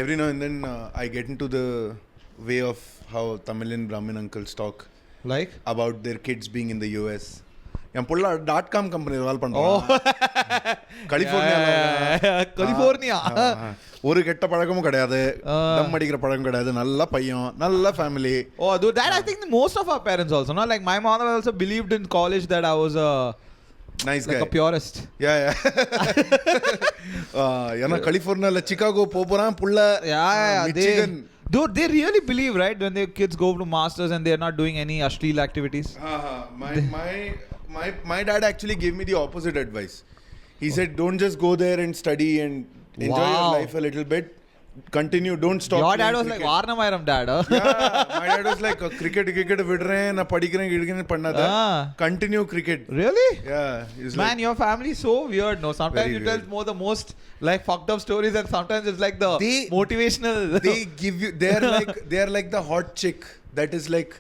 every now and then I get into the way of how Tamilian Brahmin uncles talk Like? about their kids being in the US. என் புள்ள .com company வேலை பண்றான். California. ஒரு கெட்ட பழக்கமும் கிடையாது, தம் அடிக்கிற பழக்கம் கிடையாது, நல்ல பையன், நல்ல family. Oh, dude, that I think most of our parents also, no? Like my mother also believed in college that I was a nice like guy, a purist. Yeah. ஏன்னா கலிபோர்னியால சிகாகோ போறான் புள்ள. Michigan. Dude, they really believe, right, when their kids go to masters and they're not doing any ashleel activities. My dad actually gave me the opposite advice. He said, don't just go there and study and enjoy your life a little bit. Continue, don't stop. Your dad was cricket. Like Varnamayaram dad, huh? Yeah, my dad was like, cricket vidren, na padikren pannada. Continue cricket. Really? Yeah. Man, like, your family is so weird, no? Sometimes you tell more the most like fucked up stories, and sometimes it's like the motivational. They give you, they're like the hot chick that is like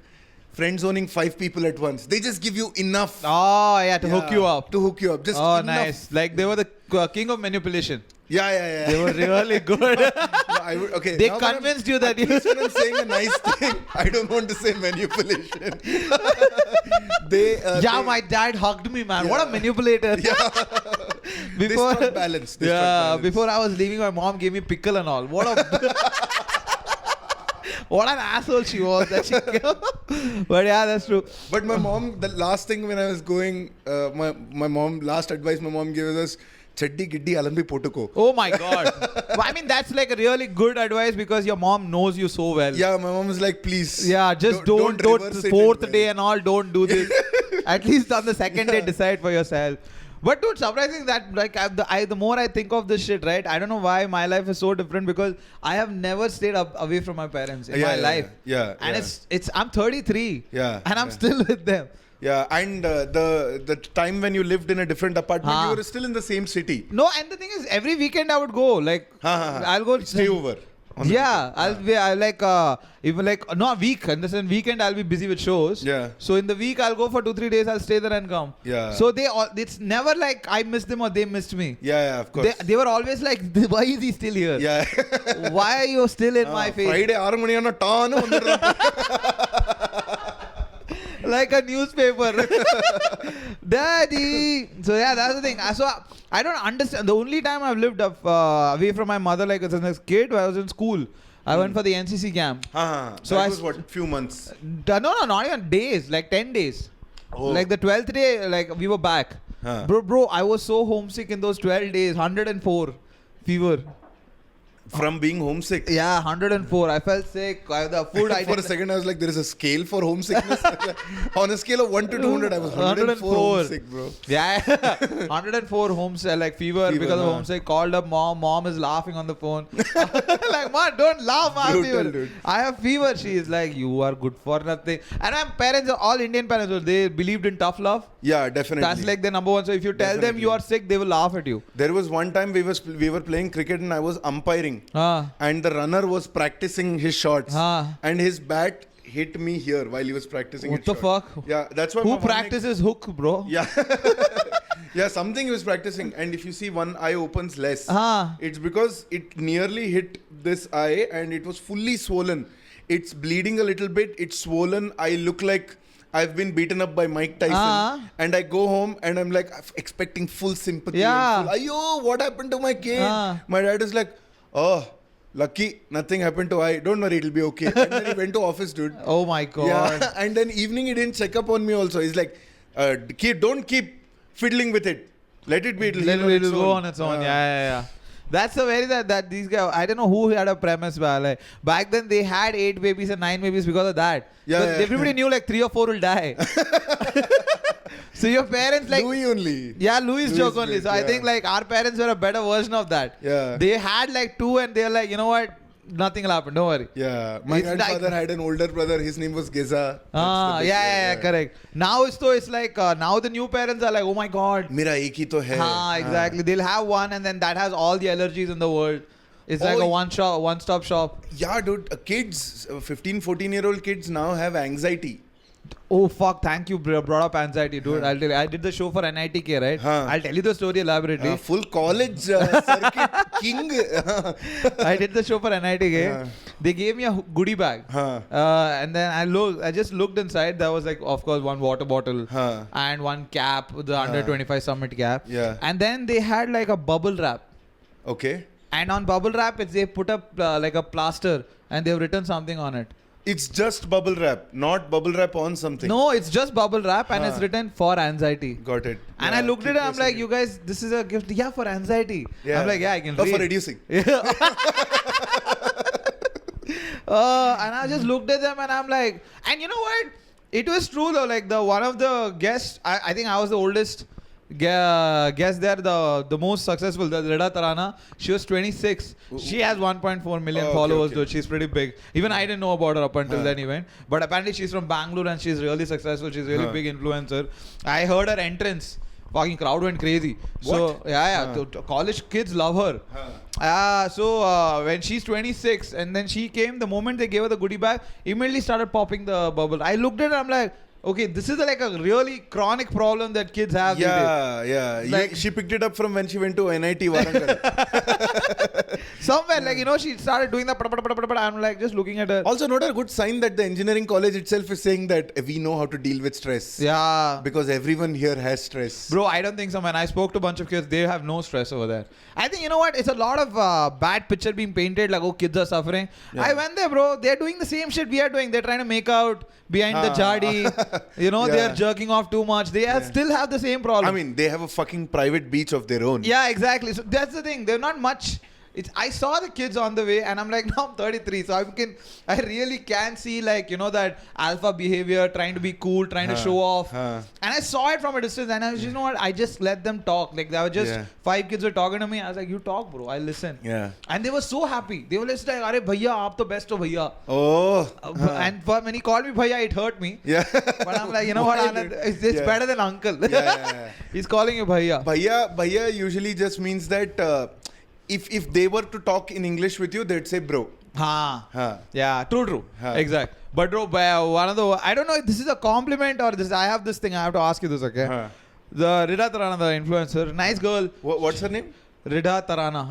friend zoning 5 people at once. They just give you enough. Oh, yeah, to hook you up. To hook you up. Just enough. Nice. Like they were the king of manipulation. Yeah. They were really good. No, okay. They convinced you that when I'm saying a nice thing, I don't want to say manipulation. My dad hugged me, man. Yeah. What a manipulator. Yeah. They struck balance. Before I was leaving, my mom gave me pickle and all. What an asshole she was. But yeah, that's true. But my mom, the last thing when I was going, my mom, last advice my mom gave us, chaddi giddi alambi potuko. Oh my God. I mean, that's like a really good advice because your mom knows you so well. Yeah, my mom is like, please. Yeah, just don't fourth day and all, don't do this. At least on the second day, decide for yourself. But dude, surprising that like the more I think of this shit, right? I don't know why my life is so different because I have never stayed away from my parents in my life. Yeah. And it's I'm 33. Yeah. And I'm still with them. Yeah, and the time when you lived in a different apartment, you were still in the same city. No, and the thing is, every weekend I would go. Like, I'll go stay over. Yeah, I'll like even like no a week. And this weekend I'll be busy with shows. Yeah. So in the week I'll go for 2-3 days. I'll stay there and come. Yeah. So it's never like I missed them or they missed me. Yeah, of course. They were always like, why is he still here? Yeah. Why are you still in my face? Friday 6 mani ana taanu like a newspaper. Daddy. So yeah, that's the thing. So I don't understand. The only time I've lived away from my mother like as a kid, I was in school. I went for the NCC camp. So that was what, few months? No, not even days. Like 10 days. Oh. Like the 12th day, like we were back. Bro, I was so homesick in those 12 days. 104 fever. From being homesick? Yeah, 104. I felt sick. The food I For a second I was like, there is a scale for homesickness. On a scale of 1 to 200, I was 104 homesick, bro. Yeah, 104 homesick, like fever because of homesick. Called up mom. Mom is laughing on the phone. Like, Mom, don't laugh. I have fever. I have fever. She is like, you are good for nothing. And my parents, all Indian parents, they believed in tough love. Yeah, definitely. That's like their number one. So if you tell them you are sick, they will laugh at you. There was one time we were playing cricket and I was umpiring. And the runner was practicing his shots. And his bat hit me here while he was practicing his shot. What the fuck? Yeah, that's why. Who practices hook, bro? Yeah. Yeah, something he was practicing. And if you see one eye opens less, it's because it nearly hit this eye and it was fully swollen. It's bleeding a little bit. It's swollen. I look like I've been beaten up by Mike Tyson. And I go home and I'm like expecting full sympathy. Yeah. Ayo, what happened to my kid? My dad is like, oh, lucky, nothing happened to I. Don't worry, it'll be okay. And then he went to office, dude. Oh my God. Yeah. And then evening he didn't check up on me also. He's like, kid, don't keep fiddling with it. Let it be. It'll go on its own. Yeah. That's the very that these guys. I don't know who had a premise, but like back then they had 8 babies and 9 babies because of that. Yeah. Everybody knew like 3 or 4 will die. So your parents like Louis only. Yeah, Louis joke only. So I think like our parents were a better version of that. Yeah. They had like 2 and they're like, you know what? Nothing will happen. Don't worry. Yeah. My grandfather had an older brother. His name was Giza. Yeah, correct. Now it's like now the new parents are like, oh my God. Mera ek hi to hai. Exactly. They'll have one and then that has all the allergies in the world. It's like a one-stop shop. Yeah, dude. Kids, 15-14-year-old kids now have anxiety. Oh fuck! Thank you, brought up anxiety, dude. I'll tell you. I did the show for NITK, right? I'll tell you the story elaborately. Full college circuit king. I did the show for NITK. They gave me a goodie bag, and then I just looked inside. There was like, of course, one water bottle and one cap, the under 25 summit cap. Yeah. And then they had like a bubble wrap. Okay. And on bubble wrap, they put up like a plaster, and they've written something on it. It's just bubble wrap, not bubble wrap on something. No, it's just bubble wrap and it's written for anxiety. Got it. And I looked at it, I'm like, you guys, this is a gift. Yeah, for anxiety. Yeah. I'm like, yeah, I can read. For reducing. And I just looked at them and I'm like, and you know what? It was true though. Like one of the guests, I think I was the oldest guest there, the most successful, the Rida Tarana. She was 26. She has 1.4 million followers though. She's pretty big. Even I didn't know about her up until that event. But apparently she's from Bangalore and she's really successful. She's really big influencer. I heard her entrance. Fucking crowd went crazy. So college kids love her. So when she's 26 and then she came, the moment they gave her the goodie bag, immediately started popping the bubble. I looked at her, I'm like, okay, this is like a really chronic problem that kids have. Yeah. Like, she picked it up from when she went to NIT Warangal. Somewhere, she started doing the I'm like just looking at her. Also, not a good sign that the engineering college itself is saying that we know how to deal with stress. Yeah. Because everyone here has stress. Bro, I don't think so, man. I spoke to a bunch of kids. They have no stress over there. I think, you know what? It's a lot of bad picture being painted. Like, oh, kids are suffering. Yeah. I went there, bro. They're doing the same shit we are doing. They're trying to make out behind the jari. They're jerking off too much. They still have the same problem. I mean, they have a fucking private beach of their own. Yeah, exactly. So that's the thing. They're not much. I saw the kids on the way and I'm like, now I'm 33. So I really can see that alpha behavior, trying to be cool, trying to show off. And I saw it from a distance and I was, you know what? I just let them talk. Like there were just 5 kids were talking to me. I was like, you talk, bro. I'll listen. Yeah. And they were so happy. They were just like, Arey bhaiya, aap to best ho bhaiya. Oh. And when he called me bhaiya, it hurt me. Yeah. But I'm like, you know what, Anand? It's better than uncle. Yeah. He's calling you bhaiya. Bhaiya usually just means that if they were to talk in English with you, they'd say bro. Yeah, true. Exact. But bro, I don't know if this is a compliment or this. I have this thing. I have to ask you this, okay? The Rida Tarana, the influencer, nice girl. What's her name? Rida Tarana,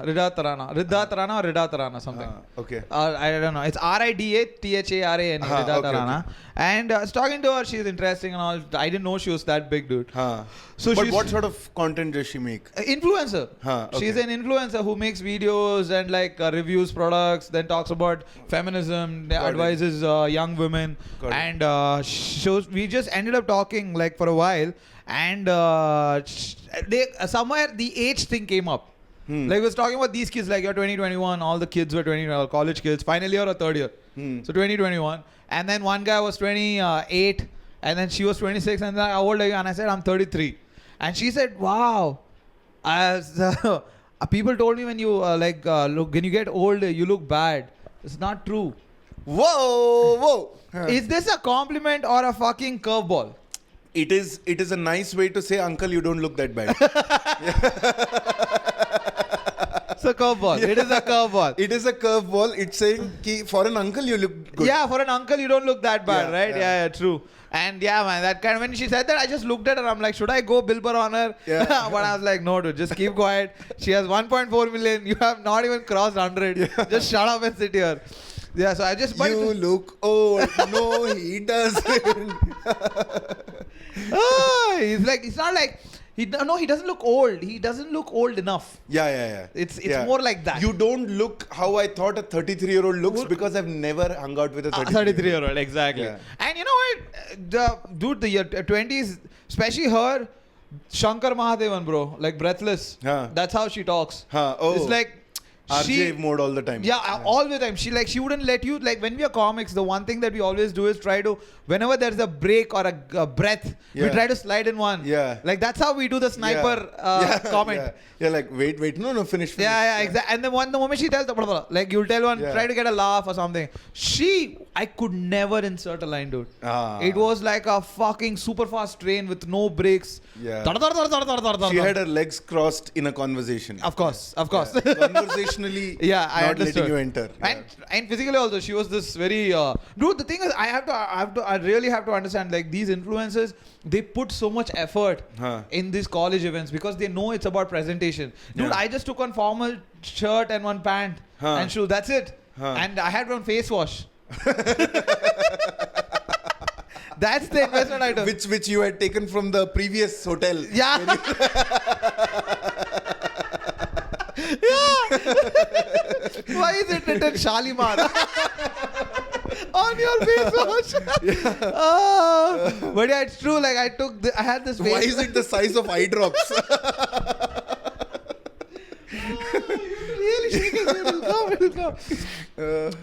something. Okay. I don't know. It's RIDATHARAN, Rida Tarana. Okay. And I was talking to her. She's interesting and all. I didn't know she was that big, dude. So but what sort of content does she make? Influencer. Okay. She's an influencer who makes videos and reviews products, then talks about feminism, advises young women. And we just ended up talking for a while. And somewhere the age thing came up. Like we was talking about these kids, like you're 2021, all the kids were 20, college kids, final year or third year. So 2021. And then one guy was 28 and then she was 26 and then how old are you? And I said, I'm 33. And she said, wow. People told me when you look, when you get old, you look bad. It's not true. Whoa. Is this a compliment or a fucking curveball? It is a nice way to say, uncle, you don't look that bad. It's a curveball. Yeah. It is a curveball. It is a curveball. It's saying ki for an uncle you look good. Yeah, for an uncle you don't look that bad, right? Yeah, true. And yeah, man, that kind of, when she said that, I just looked at her. I'm like, should I go Bill Burr on her? Yeah. But I was like, no, dude, just keep quiet. She has 1.4 million. You have not even crossed 100. Yeah. Just shut up and sit here. Yeah, so I just... You look old. No, he doesn't. He's like, it's not like... he doesn't look old. He doesn't look old enough. Yeah. It's more like that. You don't look how I thought a 33-year-old looks because I've never hung out with a 33-year-old. Exactly. Yeah. And you know what? The 20s, especially her, Shankar Mahadevan, bro. Like breathless. That's how she talks. It's like... RJ mode all the time. Yeah, all the time. She wouldn't let you, when we are comics, the one thing that we always do is try to, whenever there's a break or a breath, we try to slide in one. Yeah. That's how we do the sniper comment. Yeah, wait, no, finish. Yeah, exactly. And then the moment she tells, you'll tell one, try to get a laugh or something. I could never insert a line, dude. It was like a fucking super fast train with no brakes. Yeah. She had her legs crossed in a conversation. Of course. Conversational emotionally Yeah, I not understood. letting you enter. And physically also, she was this very dude. The thing is, I really have to understand, like, these influencers, they put so much effort in these college events because they know it's about presentation. Dude, I just took one formal shirt and one pant and shoes. That's it. And I had one face wash. That's the investment item. Which you had taken from the previous hotel. Yeah. Yeah. Why is it written Shalimar on your face wash? But yeah, it's true. Like, I had this face. Why is it the size of eye drops? Really shaking. It'll come.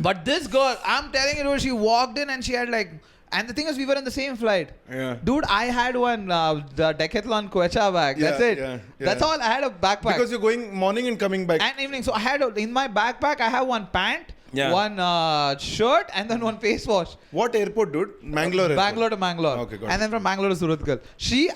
But this girl, I'm telling you, she walked in and she had like. And the thing is, we were in the same flight. Yeah. Dude, I had one the Decathlon Quecha bag. That's it. Yeah. That's all. I had a backpack. Because you're going morning and coming back. And evening. So I had in my backpack, I have one pant, one shirt, and then one face wash. What airport, dude? Mangalore airport. Bangalore to Mangalore. Okay, got and it. then from Bangalore to Surathkal.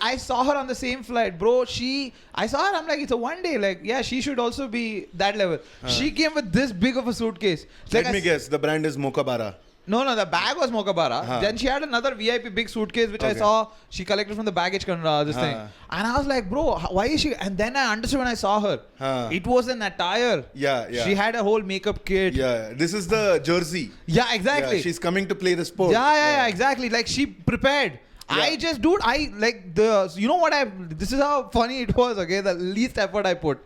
I saw her on the same flight, bro. I saw her. I'm like, it's a one day. Like, yeah, she should also be that level. She came with this big of a suitcase. Let me guess. The brand is Mokabara. No, the bag was Mokabara. Then she had another VIP big suitcase which I saw she collected from the baggage thing. And I was like, bro, why is she? And then I understood when I saw her. It was an attire. Yeah. She had a whole makeup kit. Yeah, this is the jersey. Yeah, exactly. Yeah, she's coming to play the sport. Yeah, exactly. Like, she prepared. Yeah. You know what this is how funny it was, okay? The least effort I put.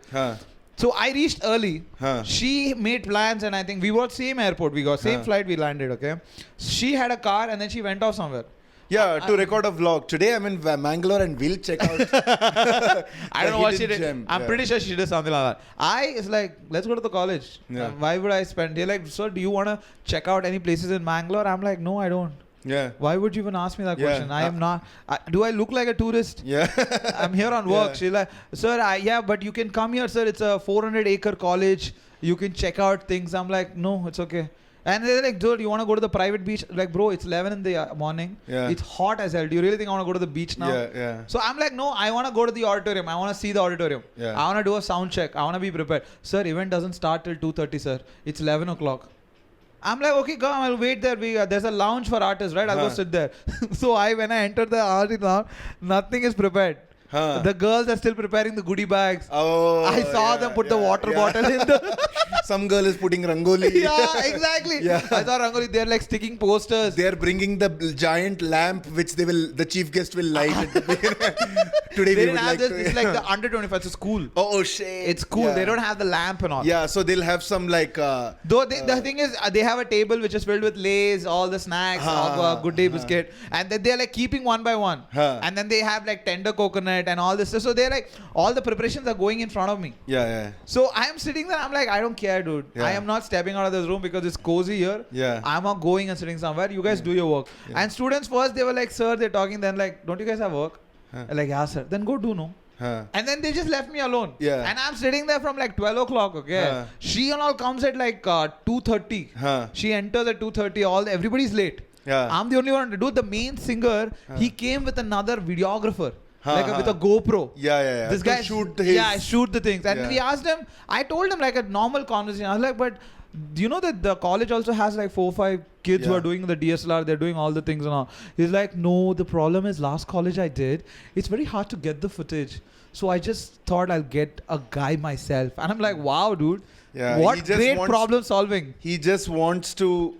So I reached early. She made plans and I think we were same airport. We got same flight we landed, okay? She had a car and then she went off somewhere. Yeah, to record a vlog. Today I'm in Mangalore and we'll check out. I don't know what she did. Gem. I'm pretty sure she did something like that. It's like, let's go to the college. Why would I spend? They're like, sir, do you want to check out any places in Mangalore? I'm like, no, I don't. Yeah. Why would you even ask me that question? I am not. Do I look like a tourist? Yeah. I'm here on work. She's like, sir, but you can come here, sir. It's a 400-acre college. You can check out things. I'm like, no, it's okay. And they're like, dude, you want to go to the private beach? Like, bro, it's 11 in the morning. Yeah. It's hot as hell. Do you really think I want to go to the beach now? Yeah. So I'm like, no, I want to go to the auditorium. I want to see the auditorium. Yeah. I want to do a sound check. I want to be prepared. Sir, event doesn't start till 2:30, sir. It's 11 o'clock. I'm like, okay, come, I'll wait there. There's a lounge for artists, right? I'll go sit there. So when I entered the artist lounge, nothing is prepared. The girls are still preparing the goodie bags. Oh, I saw them put the water bottle in the... Some girl is putting rangoli. Yeah, exactly. I saw rangoli. They're like sticking posters. They're bringing the giant lamp which the chief guest will light at the beginning. Today they we would like this. to... It's like the under 25. It's school. Oh shit. It's cool. Yeah. They don't have the lamp and all. Yeah, so they'll have some like... the thing is, they have a table which is filled with Lays, all the snacks, Good Day biscuit. And then they're like keeping one by one. And then they have like tender coconut and all this stuff. So they're like, all the preparations are going in front of me. Yeah. So I'm sitting there. I'm like, I don't care, dude. Yeah. I am not stepping out of this room because it's cozy here. Yeah. I'm not going and sitting somewhere. You guys do your work. Yeah. And students first, they were like, sir, they're talking. Then like, don't you guys have work? Like, yeah, sir. Then go do, no? And then they just left me alone. Yeah. And I'm sitting there from like 12 o'clock, okay? She and all comes at like 2:30. She enters at 2:30. Everybody's late. Yeah. I'm the only one to do. The main singer, he came with another videographer. With a GoPro. Yeah. This guy shoot the things. And we asked him, I told him like a normal conversation. I was like, but do you know that the college also has like 4 or 5 kids who are doing the DSLR, they're doing all the things and all. He's like, no, the problem is last college I did, it's very hard to get the footage. So I just thought I'll get a guy myself. And I'm like, wow, dude. Yeah, what great problem solving. He just wants to...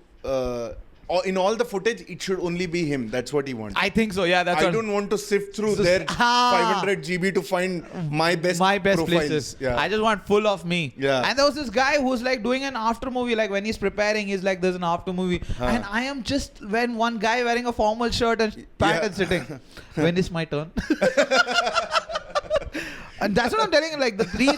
in all the footage, it should only be him. That's what he wants. I think so. Yeah, that's I don't want to sift through their 500 GB to find my best profiles. Places. Yeah. I just want full of me. Yeah. And there was this guy who's like doing an after movie. Like when he's preparing, he's like, there's an after movie. And I am just one guy wearing a formal shirt and pant and sitting. When is my turn? And that's what I'm telling you. Like the three...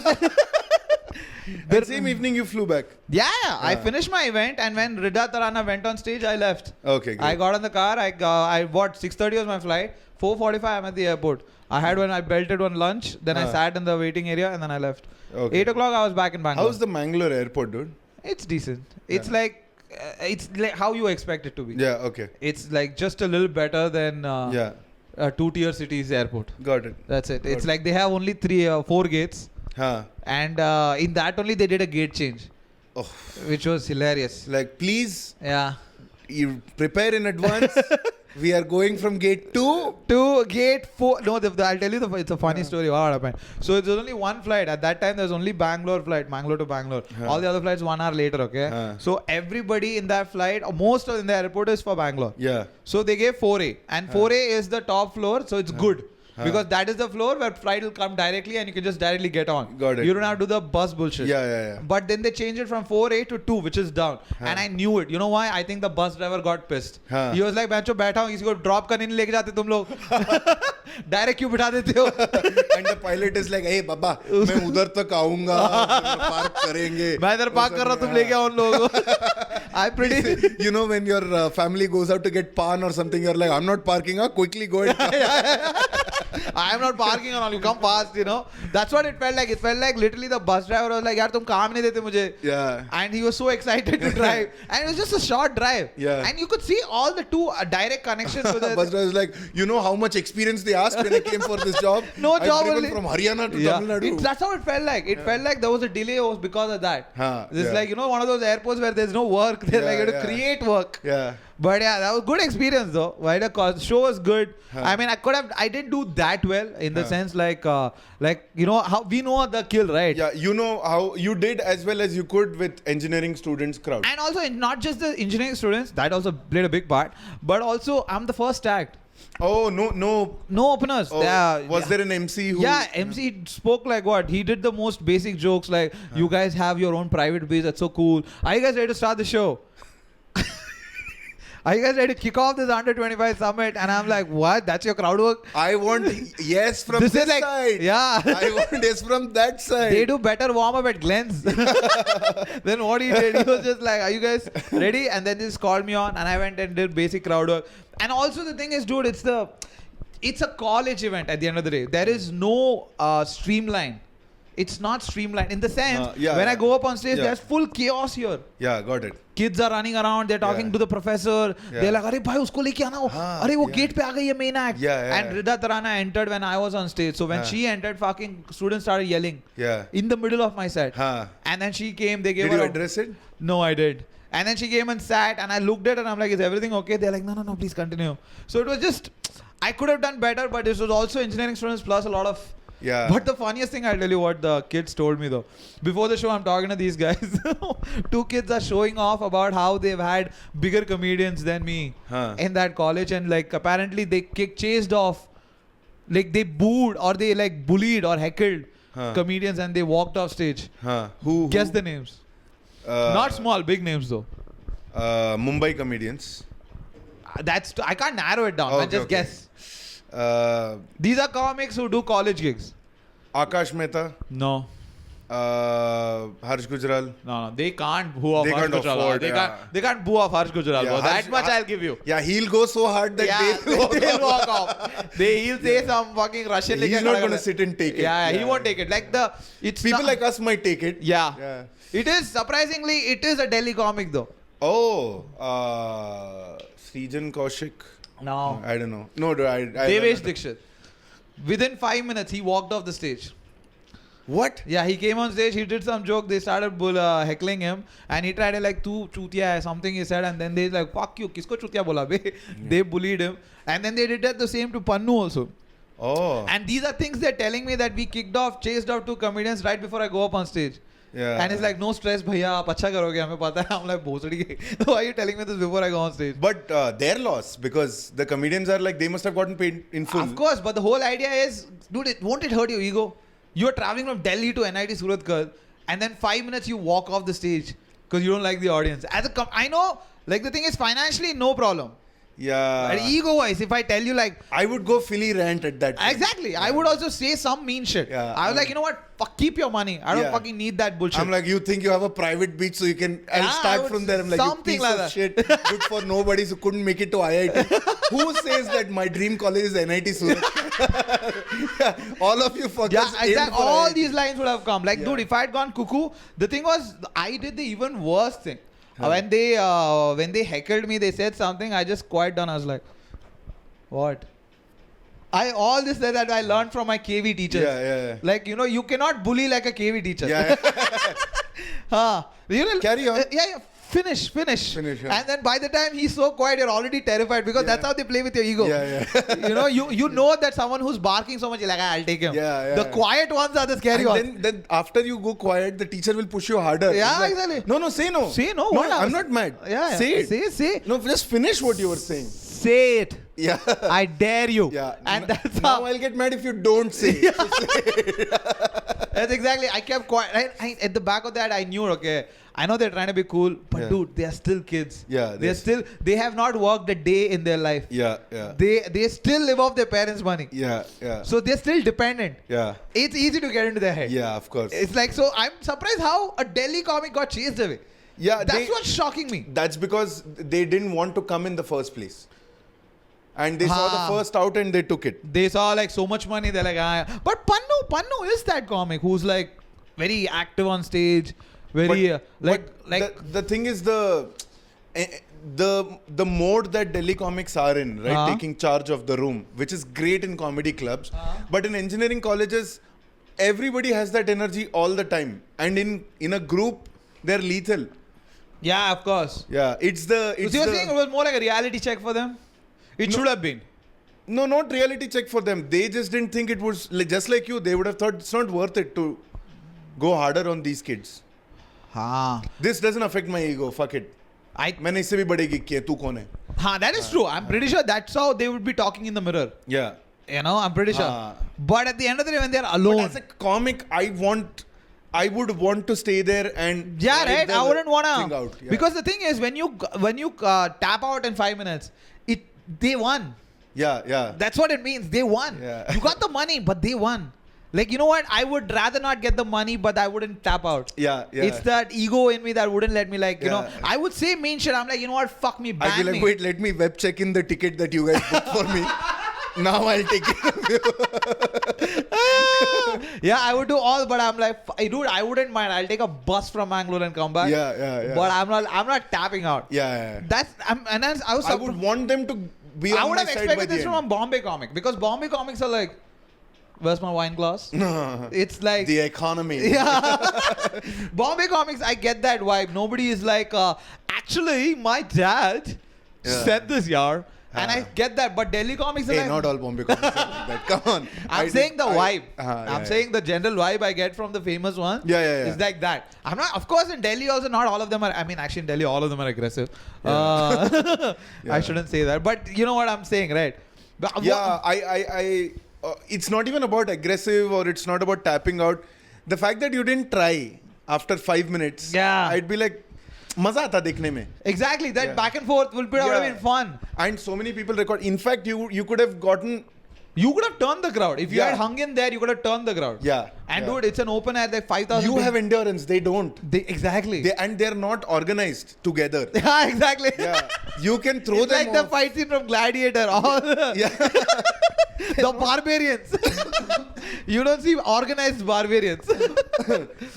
The same evening you flew back. Yeah. I finished my event, and when Rida Tarana went on stage, I left. Okay, good. I got on the car. I 6:30 was my flight. 4:45 I'm at the airport. I belted one lunch. Then I sat in the waiting area, and then I left. Okay. 8 o'clock I was back in Bangalore. How's the Mangalore airport, dude? It's decent. It's like how you expect it to be. Yeah. Okay. It's like just a little better than a 2-tier cities airport. Got it. That's it. It's like they have only 4 gates. And in that only they did a gate change, which was hilarious. Like, please, yeah, you prepare in advance. We are going from gate 2 to gate 4. No, I'll tell you it's a funny story. What happened? So it was only one flight at that time. There was only Bangalore flight, Bangalore to Bangalore. All the other flights 1 hour later. Okay. So everybody in that flight, most of in the airport is for Bangalore. Yeah. So they gave 4A, and 4A is the top floor, so it's good. Because that is the floor where flight will come directly and you can just directly get on. Got it. You don't have to do the bus bullshit. Yeah. But then they changed it from 4A to 2, which is down. And I knew it. You know why? I think the bus driver got pissed. He was like, "Bancho, baitha hu, kisi ko drop karne nahi leke jate tum log. Direct क्यों बिठा देते हो?" And the pilot is like, "Hey, Baba, मैं उधर तक आऊँगा, park करेंगे." मैं इधर park कर रहा हूँ, तुम लेके आओ उन लोगों को. I pretty. You know, when your family goes out to get pan or something, you're like, "I'm not parking, quickly go and I am not parking on all. You come fast, you know." That's what it felt like. It felt like literally the bus driver was like, "Yaar, tum काम नहीं देते मुझे." Yeah. And he was so excited to drive, and it was just a short drive. Yeah. And you could see all the two direct connection to the bus driver was like, "You know how much experience they asked when I came for this job? No I've job driven only. from Haryana to Tamil Nadu." That's how it felt like. It felt like there was a delay because of that. It's like, you know, one of those airports where there's no work. They're like, you have to create work. Yeah. But yeah, that was good experience though. Right? The show was good. I mean, I didn't do that well in the sense like you know how we know the kill, right? Yeah, you know how you did as well as you could with engineering students crowd. And also not just the engineering students, that also played a big part, but also I'm the first act. Oh, no openers. Oh, was there an MC who... Yeah, MC spoke like what? He did the most basic jokes like, "You guys have your own private base, that's so cool. Are you guys ready to start the show? Are you guys ready to kick off this under 25 summit?" And I'm like, "What? That's your crowd work?" I want yes from this is like, side. Yeah. I want yes from that side. They do better warm up at Glenn's. Then what he did, he was just like, "Are you guys ready?" And then they just called me on, and I went and did basic crowd work. And also the thing is, dude, it's a college event at the end of the day. There is no streamline. It's not streamlined in the sense when I go up on stage, there's full chaos here. Yeah, got it. Kids are running around, they're talking to the professor. They're like, "Arey bhai, usko leke aana ho. Arey wo gate pe aa gayi hai main act." And Rida Tarana entered when I was on stage. So when she entered, fucking students started yelling in the middle of my set. And then she came, they gave her... Did you address it? No, I did. And then she came and sat, and I looked at her and I'm like, "Is everything okay?" They're like, no, please continue. So it was just, I could have done better, but this was also engineering students plus a lot of... Yeah. But the funniest thing, I'll tell you what the kids told me though. Before the show, I'm talking to these guys. 2 kids are showing off about how they've had bigger comedians than me in that college. And like apparently they chased off, like they booed or they like bullied or heckled comedians and they walked off stage. Who? Guess the names. Not small, big names though. Mumbai comedians. I can't narrow it down. Okay, just guess. These are comics who do college gigs. Akash Mehta. No. Harsh Gujral. No, they can't boo off Harsh Gujral. They can't boo off Harsh Gujral. That much I'll give you. Yeah, he'll go so hard that they'll walk off. He'll say some fucking Russian. He's not going to sit and take it. Yeah, he won't take it. Like people like us might take it. Yeah. It is surprisingly, it is a Delhi comic though. Oh, Srijan Kaushik. No. I don't know. No, I Devesh Dikshit. Within 5 minutes, he walked off the stage. What? Yeah, he came on stage, he did some joke, they started heckling him, and he tried to like, "Tu chutiya hai," something he said, and then they like, "Fuck you, kisko chutiya bola be?" They bullied him, and then they did that the same to Pannu also. Oh. And these are things they're telling me that we chased off 2 comedians right before I go up on stage. Yeah. And it's like, "No stress, bhaiya, aap acha karoge, hame pata hai." I'm like, "Bhosadi, why are you telling me this before I go on stage?" But their loss, because the comedians are like, they must have gotten paid in full. Of course, but the whole idea is, dude, won't it hurt your ego? You're traveling from Delhi to NIT Surathkal, and then 5 minutes you walk off the stage because you don't like the audience. I know, like the thing is financially, no problem. Yeah. But ego-wise, if I tell you like... I would go Philly rant at that point. Exactly. Yeah. I would also say some mean shit. Yeah. I was like, you know what? Fuck, keep your money. I don't fucking need that bullshit. I'm like, you think you have a private beach so you can... I'll start from there. I'm like, something you piece like of shit. Good for nobody who couldn't make it to IIT. Who says that my dream college is NIT Surat? All of you fuckers. Yeah, exactly. All these lines would have come. Like, dude, if I had gone cuckoo, the thing was, I did the even worse thing. When they heckled me, they said something, I just quiet down. I was like, "What?" All this that I learned from my KV teachers. Yeah. Like, you cannot bully like a KV teacher. Yeah. Carry on. Finish. Yeah. And then by the time he's so quiet, you're already terrified because that's how they play with your ego. Yeah. You know that someone who's barking so much, you're like, I'll take him. Yeah. The quiet ones are the scary ones. Then after you go quiet, the teacher will push you harder. Yeah, like, exactly. No, say no. Say no. No, What I'm not mad. Yeah. Say it. Say. No, just finish what you were saying. Say it. Yeah. I dare you. Yeah. And that's now how. I'll get mad if you don't say it. So say it. That's exactly. I kept quiet. At the back of that, I knew, okay, I know they're trying to be cool, but dude, they are still kids. Yeah. They have not worked a day in their life. Yeah. They still live off their parents' money. Yeah. So they're still dependent. Yeah. It's easy to get into their head. Yeah, of course. It's like, so I'm surprised how a Delhi comic got chased away. Yeah. That's what's shocking me. That's because they didn't want to come in the first place. And they saw the first out and they took it. They saw like so much money. They're like, But Pannu is that comic who's like very active on stage. Very the thing is the mode that Delhi comics are in, right? Taking charge of the room, which is great in comedy clubs. But in engineering colleges, everybody has that energy all the time. And in a group, they're lethal. Yeah, of course. Yeah, so you're saying it was more like a reality check for them? It should have been. No, not reality check for them. They just didn't think it was just like you. They would have thought it's not worth it to go harder on these kids. This doesn't affect my ego. Fuck it. मैंने इससे भी बड़े gig किए. तू कौन है? That is true. I'm pretty sure that's how they would be talking in the mirror. Yeah. I'm pretty sure. But at the end of the day, when they're alone. But as a comic, I would want to stay there and. Yeah, right. I wouldn't wanna. Yeah. Because the thing is, when you tap out in 5 minutes, they won. Yeah. That's what it means. They won. Yeah. You got the money, but they won. Like, you know what? I would rather not get the money, but I wouldn't tap out. Yeah. It's that ego in me that wouldn't let me, like, I would say mean shit. I'm like, you know what? Fuck me, ban I'd be like, me. wait, let me web check in the ticket that you guys booked for me. Now I'll take it. Yeah, I would do all, but I'm like, dude, I wouldn't mind. I'll take a bus from Bangalore and come back. Yeah. But I'm not tapping out. Yeah. I would want them to be on my side by the end. I would have expected this from a Bombay comic, because Bombay comics are like, where's my wine glass? It's like the economy. Yeah. Bombay comics, I get that vibe. Nobody is like, actually, my dad said this year. And I get that, but Delhi comics are like... not all Bombay comics are like that. Come on. I'm saying the vibe. I'm saying the general vibe I get from the famous one. Yeah. Is like that. I'm not... Of course, in Delhi also, not all of them are... I mean, actually, in Delhi, all of them are aggressive. I shouldn't say that. But you know what I'm saying, right? It's not even about aggressive or it's not about tapping out. The fact that you didn't try after 5 minutes, I'd be like, मजा आता देखने में. Exactly, that back and forth would have been fun. And so many people record. In fact, you could have gotten. You could have turned the crowd. If you had hung in there, you could have turned the crowd. Yeah. And dude, it's an open air. Like 5,000. You have endurance. They don't. Exactly. They're not organized together. Yeah, exactly. Yeah. You can throw it's them like the fight scene from Gladiator. The barbarians. You don't see organized barbarians.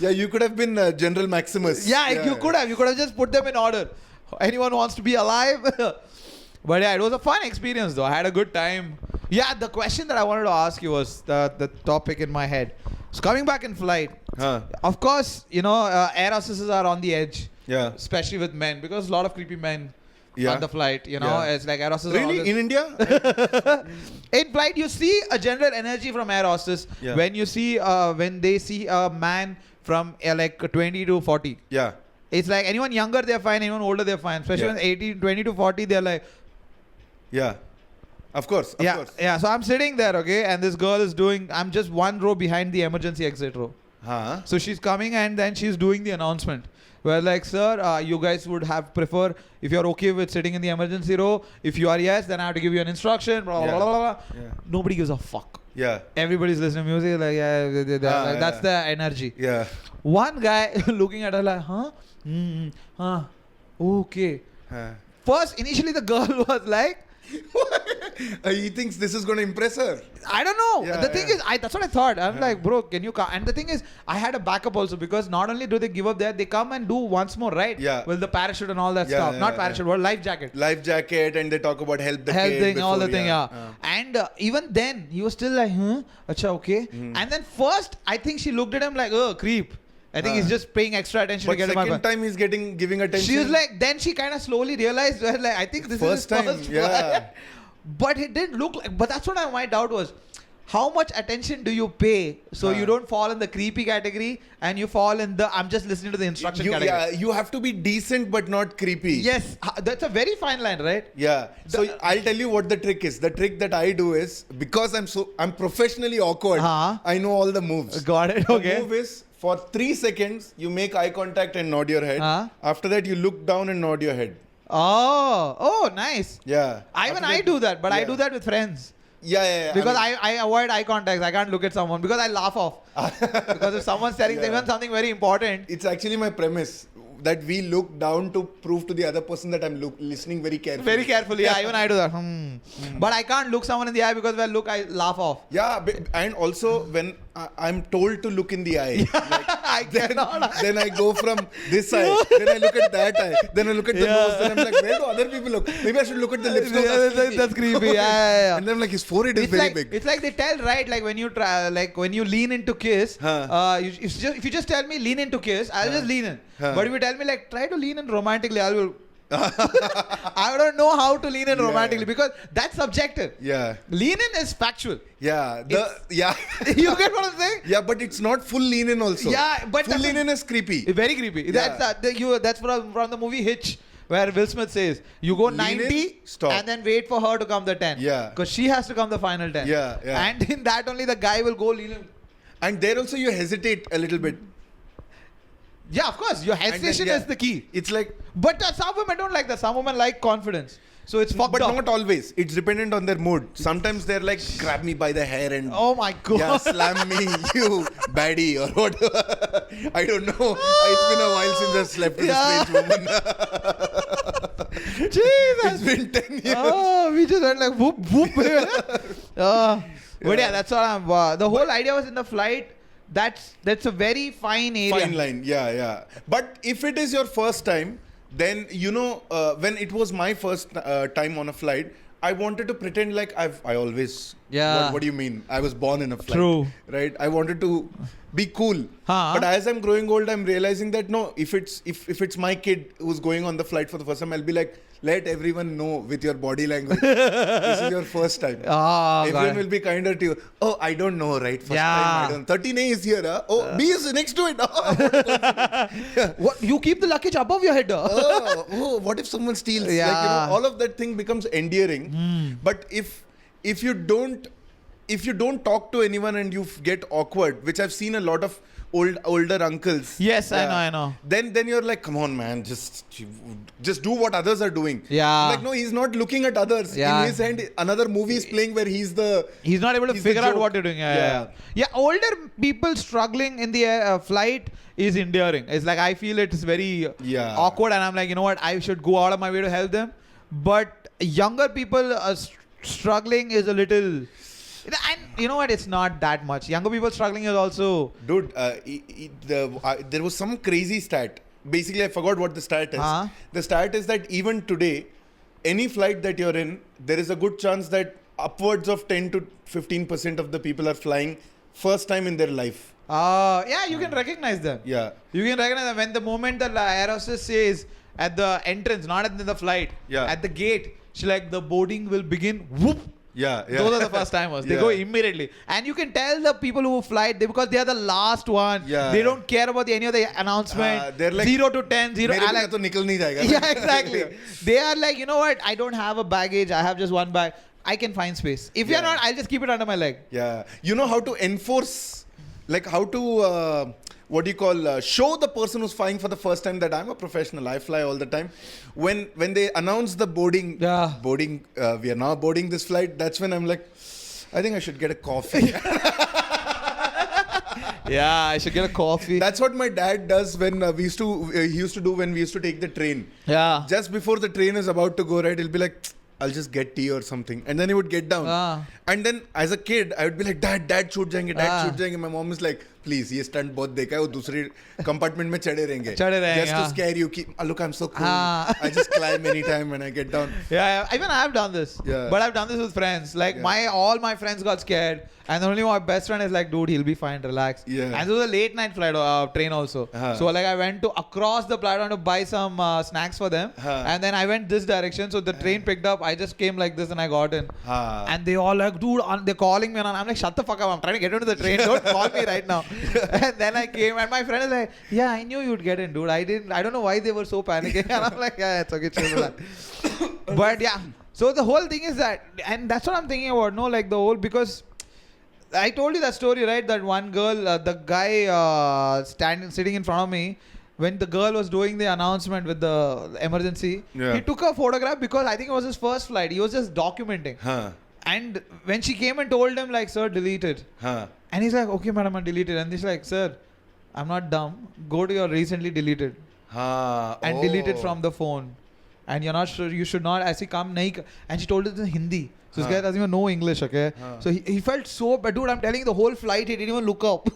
Yeah, you could have been General Maximus. You could have. You could have just put them in order. Anyone wants to be alive? But yeah, it was a fun experience though. I had a good time. Yeah, the question that I wanted to ask you was the topic in my head. So coming back in flight, of course, air hostesses are on the edge. Yeah. Especially with men, because a lot of creepy men on the flight. It's like air hostesses. Really? In India? In flight, you see a general energy from air hostess when you see when they see a man from like 20 to 40. Yeah. It's like anyone younger, they're fine. Anyone older, they're fine. Especially when 20 to 40, they're like... Yeah. Of course. Yeah. So I'm sitting there, okay? And this girl is doing... I'm just one row behind the emergency exit row. So she's coming and then she's doing the announcement. Where like, sir, you guys would prefer... If you're okay with sitting in the emergency row, if you are yes, then I have to give you an instruction. Blah, blah, blah, blah. Yeah. Nobody gives a fuck. Yeah. Everybody's listening to music. Like, that's the energy. Yeah. One guy looking at her like, okay. First, initially the girl was like, He thinks this is going to impress her. I don't know. Yeah, the thing is, that's what I thought. I'm like, bro, can you come? And the thing is, I had a backup also because not only do they give up there, they come and do once more, right? Yeah. With the parachute and all that stuff. Not parachute, but life jacket. Life jacket, and they talk about help the Health kid thing, all the before, thing, And even then, he was still like, Acha, okay. And then first, I think she looked at him like, oh, creep. I think he's just paying extra attention But to get him second time he's giving attention. She was like, then she kind of slowly realized, well, like, I think this First is his time, first yeah. one. But it didn't look like, but that's what my doubt was. How much attention do you pay so you don't fall in the creepy category and you fall in the I'm just listening to the instruction category? Yeah, you have to be decent but not creepy. Yes, that's a very fine line, right? Yeah. So I'll tell you what the trick is. The trick that I do is, because I'm professionally awkward, I know all the moves. Got it. Okay. The move is, for 3 seconds, you make eye contact and nod your head. After that, you look down and nod your head. Oh, nice. Yeah. I do that, but I do that with friends. Yeah. Because I avoid eye contact. I can't look at someone because I laugh off. Because if someone's telling them something very important. It's actually my premise that we look down to prove to the other person that I'm listening very carefully. Very carefully, yeah. Even I do that. But I can't look someone in the eye because when I look, I laugh off. Yeah, and also when I'm told to look in the eye, then I go from this eye, then I look at that eye, then I look at the nose, then I'm like, where do other people look? Maybe I should look at the lips. That's creepy. Yeah. And then I'm like, his forehead is very big. It's like they tell, right? Like when you try, like when you lean into kiss, if you just tell me lean into kiss, I'll just lean in. But if you tell me like try to lean in romantically, I will. I don't know how to lean in romantically because that's subjective. Yeah. Lean in is factual. Yeah. You get what I'm saying? Yeah, but it's not full lean in also. Yeah, but full lean in is creepy. Very creepy. Yeah. That's from the movie Hitch, where Will Smith says you go Lean 90 in, stop. and then wait for her to come the 10. Yeah. Because she has to come the final 10. Yeah. And in that only the guy will go lean in. And there also you hesitate a little bit. Yeah, of course. Your hesitation is the key. It's like... But some women don't like that. Some women like confidence. So it's fucked up. But not always. It's dependent on their mood. Sometimes they're like, grab me by the hair and... Oh my God. Yeah, slam me, you baddie or whatever. I don't know. It's been a while since I've slept with a strange woman. Jesus. It's been 10 years. Oh, we just went like whoop, whoop. But yeah, that's what I'm... the whole idea was in the flight... That's a very fine area. Fine line, yeah. But if it is your first time, then when it was my first time on a flight, I wanted to pretend like I always. Yeah. What do you mean? I was born in a flight. True. Right. I wanted to be cool. But as I'm growing old, I'm realizing that no, if it's my kid who's going on the flight for the first time, I'll be like, let everyone know with your body language. This is your first time. Everyone will be kinder to you. Oh, I don't know, right? First time, I don't. 13A is here. Oh, B is next to it. What? You keep the luggage above your head. What if someone steals? Yeah. Like, all of that thing becomes endearing. But if you don't talk to anyone and you get awkward, which I've seen a lot of older uncles. Yes, I know. Then you're like, come on, man, just do what others are doing. Yeah. I'm like, no, he's not looking at others. Yeah. In his hand, another movie is playing where he's not able to figure out what you're doing. Yeah. Older people struggling in the flight is endearing. It's like I feel it's very awkward, and I'm like, you know what, I should go out of my way to help them. But younger people struggling is a little. And you know what? It's not that much. Younger people struggling is also... Dude, there was some crazy stat. Basically, I forgot what the stat is. The stat is that even today, any flight that you're in, there is a good chance that upwards of 10 to 15% of the people are flying first time in their life. You can recognize them. Yeah. You can recognize them. When the moment the air hostess says at the entrance, not at the flight, at the gate, she's like, the boarding will begin. Whoop. Yeah. Those are the first timers. They go immediately. And you can tell the people who fly because they are the last one. Yeah. They don't care about any of the announcement. They're like 0 to 10, 0. To nikal nahi jayega. Yeah, exactly. They are like, you know what? I don't have a baggage. I have just one bag. I can find space. If you're not, I'll just keep it under my leg. Yeah. You know how to enforce, like how to... show the person who's flying for the first time that I'm a professional. I fly all the time. When they announce the boarding, we are now boarding this flight. That's when I'm like, I think I should get a coffee. I should get a coffee. That's what my dad does when he used to do when we used to take the train. Yeah. Just before the train is about to go, right, he'll be like, I'll just get tea or something. And then he would get down. And then as a kid, I would be like, Dad छूट जाएंगे. My mom is like, please, ये stunt बहुत देखा है, वो दूसरे compartment में चढ़े रहेंगे. Just to scare you. Look, I'm so cool. I just climb anytime when I get down. Yeah, even I've done this. Yeah. But I've done this with friends. Like all my friends got scared. And only my best friend is like, dude, he'll be fine, relax. Yeah. And it was a late night flight train also. So like I went to across the platform to buy some snacks for them. And then I went this direction. So the train picked up. I just came like this and I got in. And they all like, dude, they're calling me. And I'm like, shut the fuck up. I'm trying to get into the train. Don't call me right now. And then I came and my friend is like, yeah, I knew you'd get in, dude. I don't know why they were so panicking. And I'm like, yeah, it's okay, chill. But yeah. So the whole thing is that, and that's what I'm thinking about, no, like the whole, because I told you that story, right? That one girl, the guy sitting in front of me, when the girl was doing the announcement with the emergency, he took a photograph because I think it was his first flight. He was just documenting. And when she came and told him, like, sir, delete it. And he's like, okay, madam, I deleted. And she's like, sir, I'm not dumb. Go to your recently deleted. And delete it from the phone. And you're not sure, you should not. I say, come, nahi. And she told it in Hindi. So this guy doesn't even know English, okay? So he felt so bad. Dude, I'm telling you, the whole flight, he didn't even look up.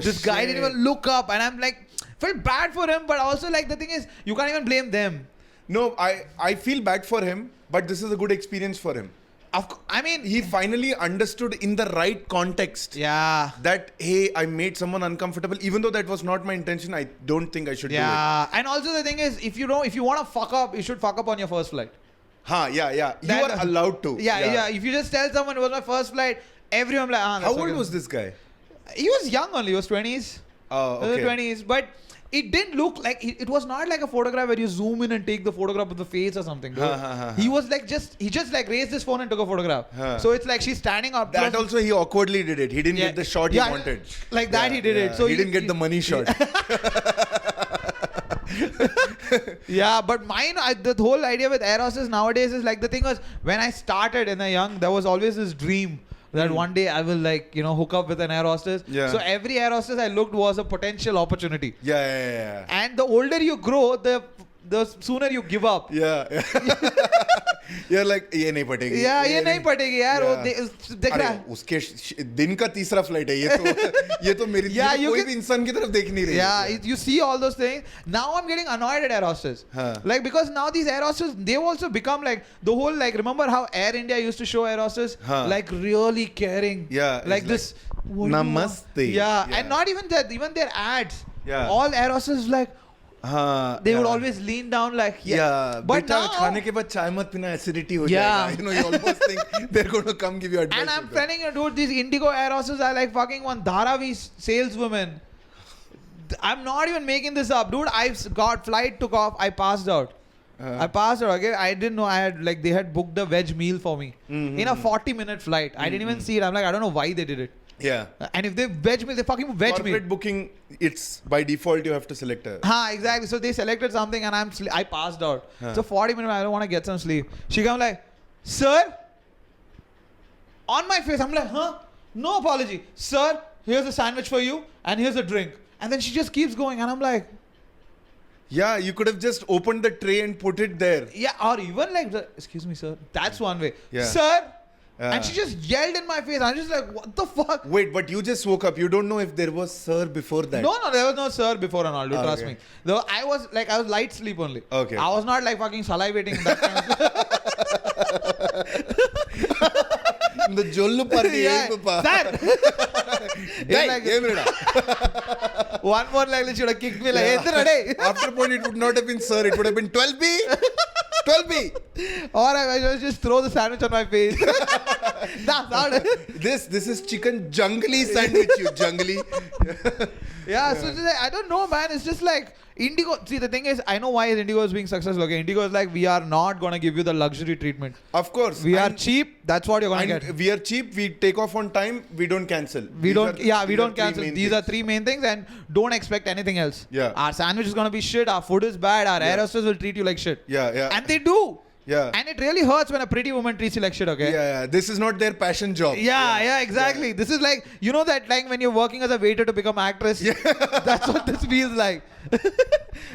This guy didn't even look up. And I'm like, felt bad for him. But also, like, the thing is, you can't even blame them. No, I feel bad for him. But this is a good experience for him. I mean, he finally understood in the right context. Yeah. That, hey, I made someone uncomfortable. Even though that was not my intention, I don't think I should do it. Yeah. And also the thing is, if you want to fuck up, you should fuck up on your first flight. Yeah. You are allowed to. Yeah. If you just tell someone it was my first flight, everyone will be like, how old was this guy? He was young only. He was 20s. Oh, okay. 20s. But it didn't look like, it was not like a photograph where you zoom in and take the photograph of the face or something. He was like he just like raised his phone and took a photograph. So it's like she's standing up. That also he awkwardly did it. He didn't get the shot he wanted. Like that he did it. So he didn't get the money shot. Yeah, but mine, the whole idea with air hostess nowadays is like, the thing was, when I started in a young, there was always this dream that one day I will, like, hook up with an air hostess. So every air hostess I looked was a potential opportunity. Yeah. And the older you grow, the sooner you give up. Yeah. You're like, ये नहीं पटेगी. Yeah, ये नहीं पटेगी यार. देख रहा है. उसके दिन का तीसरा फ्लाइट है ये तो मेरी कोई भी इंसान की तरफ देख नहीं रही. Yeah, you see all those things. Now I'm getting annoyed at air hostess. Like, because now these air hostess, they've also become like the whole, like, remember how Air India used to show air hostess like really caring. Yeah. Like this. Namaste. Yeah, and not even that. Even their ads. Yeah. All air hostess like. They would always lean down like, but now खाने के बाद चाय मत पीना, acidity हो जाएगा. You almost think they're going to come give you advice. And I'm telling you, dude, these Indigo air hostesses are like fucking one Dharavi saleswoman. I'm not even making this up, dude. Flight took off. I passed out. Okay, I didn't know they had booked a veg meal for me in a 40-minute flight. I didn't even see it. I'm like, I don't know why they did it. Yeah. And if they veg meal, they fucking veg meal. Corporate booking, it's by default you have to select a. Exactly. So they selected something and I passed out. So 40 minutes, I don't want to get some sleep. She comes like, sir, on my face, I'm like, no apology. Sir, here's a sandwich for you and here's a drink. And then she just keeps going and I'm like, yeah, you could have just opened the tray and put it there. Yeah, or even like, excuse me, sir. That's one way. Yeah. Sir. And she just yelled in my face. I'm just like, what the fuck? Wait, but you just woke up. You don't know if there was sir before that. No, there was no sir before and all. Trust me. Though I was light sleep only. Okay. I was not like fucking salivating that kind of The Jollu party. Sir. One more like should have kicked me like, after point it would not have been sir. It would have been 12B. 12B. Or I just throw the sandwich on my face. This is chicken jungly sandwich, you jungly. Yeah, so I don't know, man. It's just like Indigo. See, the thing is, I know why Indigo is being successful. Okay, Indigo is like, we are not going to give you the luxury treatment. Of course. We are cheap. That's what you're going to get. We are cheap. We take off on time. We don't cancel. We don't cancel. These are three main things, and don't expect anything else. Yeah. Our sandwich is going to be shit. Our food is bad. Our air hostess will treat you like shit. Yeah. And they do. Yeah. And it really hurts when a pretty woman treats you like shit, okay? Yeah. This is not their passion job. Yeah, exactly. Yeah. This is like, you know that like when you're working as a waiter to become actress? Yeah. That's what this feels like.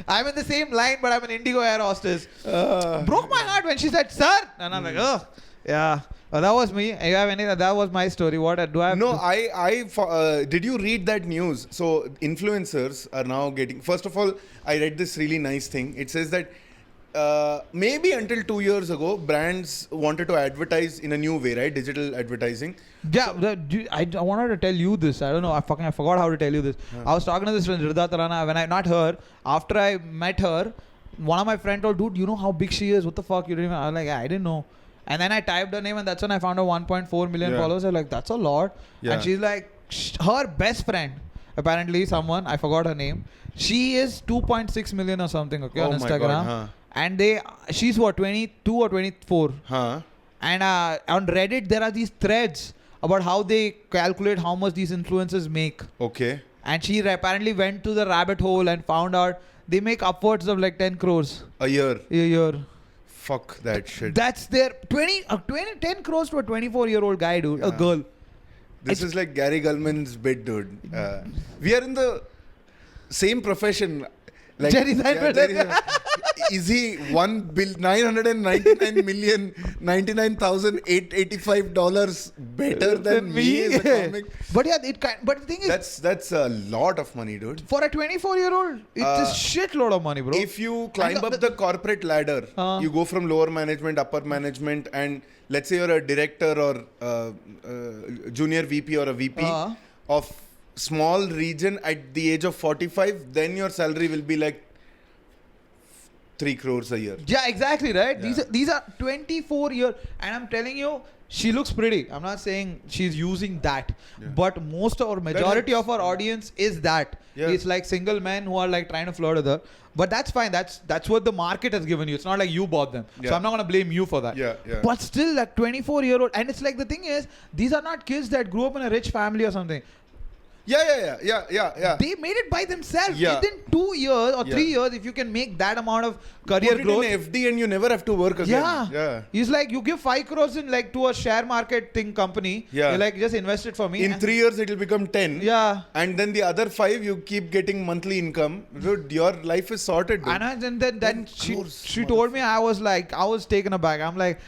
I'm in the same line, but I'm an Indigo air hostess. Broke my heart when she said, sir. And I'm like, oh, yeah. That was me. You have any? That was my story. What do I have? No, did you read that news? So influencers are now getting. First of all, I read this really nice thing. It says that maybe until 2 years ago, brands wanted to advertise in a new way, right? Digital advertising. Yeah, I wanted to tell you this. I don't know. I forgot how to tell you this. I was talking to this friend, Riddha Tarana. When I not her, after I met her, one of my friends told, dude, you know how big she is? What the fuck? You didn't even. I was like, I didn't know. And then I typed her name, and that's when I found her 1.4 million followers. I was like, that's a lot. Yeah. And she's like, her best friend, apparently someone, I forgot her name. She is 2.6 million or something, okay, on Instagram. My God, huh. And she's what, 22 or 24. Huh. And on Reddit, there are these threads about how they calculate how much these influencers make. Okay. And she apparently went to the rabbit hole and found out they make upwards of like 10 crores. A year. A year. Fuck that shit. That's their 10 crores to a 24-year-old guy, dude. A girl. This is like Gary Gulman's bit, dude. We are in the same profession. Like, Jerry Seinfeld. Is he 999,885 better than me as a comic? But yeah, but the thing is, that's a lot of money, dude. For a 24-year-old, it's a shitload of money, bro. If you climb up the corporate ladder, you go from lower management, upper management, and let's say you're a director or junior VP or a VP of small region at the age of 45, then your salary will be like 3 crores a year. Yeah, exactly, right? Yeah. These are 24 years, and I'm telling you, she looks pretty. I'm not saying she's using that, but majority of our audience is that. Yeah. It's like single men who are like trying to flirt with her. But that's fine. That's what the market has given you. It's not like you bought them. Yeah. So I'm not gonna blame you for that. Yeah. But still, like 24-year-old, and it's like the thing is, these are not kids that grew up in a rich family or something. Yeah. They made it by themselves. Within 2 years or 3 years, if you can make that amount of career growth. Put it in FD and you never have to work again. Yeah. It's like you give 5 crores in like to a share market company. Yeah. You're like, just invest it for me. In 3 years, it will become 10. Yeah. And then the other 5, you keep getting monthly income. Dude, your life is sorted, dude. And then she told me, I was taken aback. I'm like,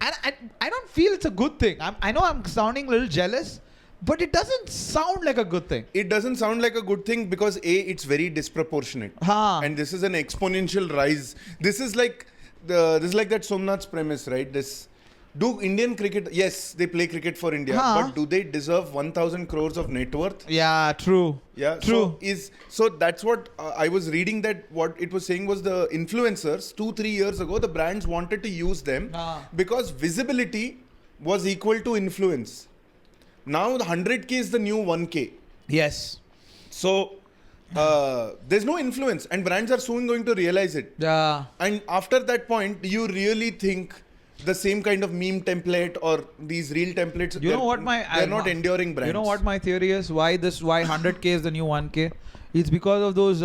and I don't feel it's a good thing. I know I'm sounding a little jealous. But it doesn't sound like a good thing. It doesn't sound like a good thing because it's very disproportionate. And this is an exponential rise. This is like that Somnath's premise, right? Do Indian cricket, yes, they play cricket for India, but do they deserve 1,000 crores of net worth? Yeah, true. Yeah, true. So that's what I was reading, that what it was saying was the influencers 2-3 years ago, the brands wanted to use them because visibility was equal to influence. Now the 100K is the new 1K. Yes. So there's no influence, and brands are soon going to realize it. Yeah. And after that point, do you really think the same kind of meme template or these real templates? They're not enduring brands. You know what my theory is? Why 100K is the new 1K? It's because of those.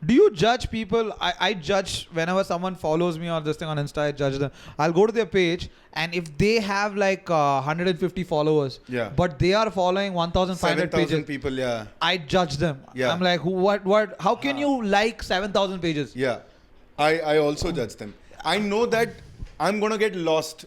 Do you judge people? I judge whenever someone follows me or this thing on Insta. I judge them. I'll go to their page, and if they have like 150 followers, but they are following 1,500 pages, 7,000 people, I judge them. Yeah. I'm like, what? How can you like 7,000 pages? Yeah, I also judge them. I know that I'm gonna get lost.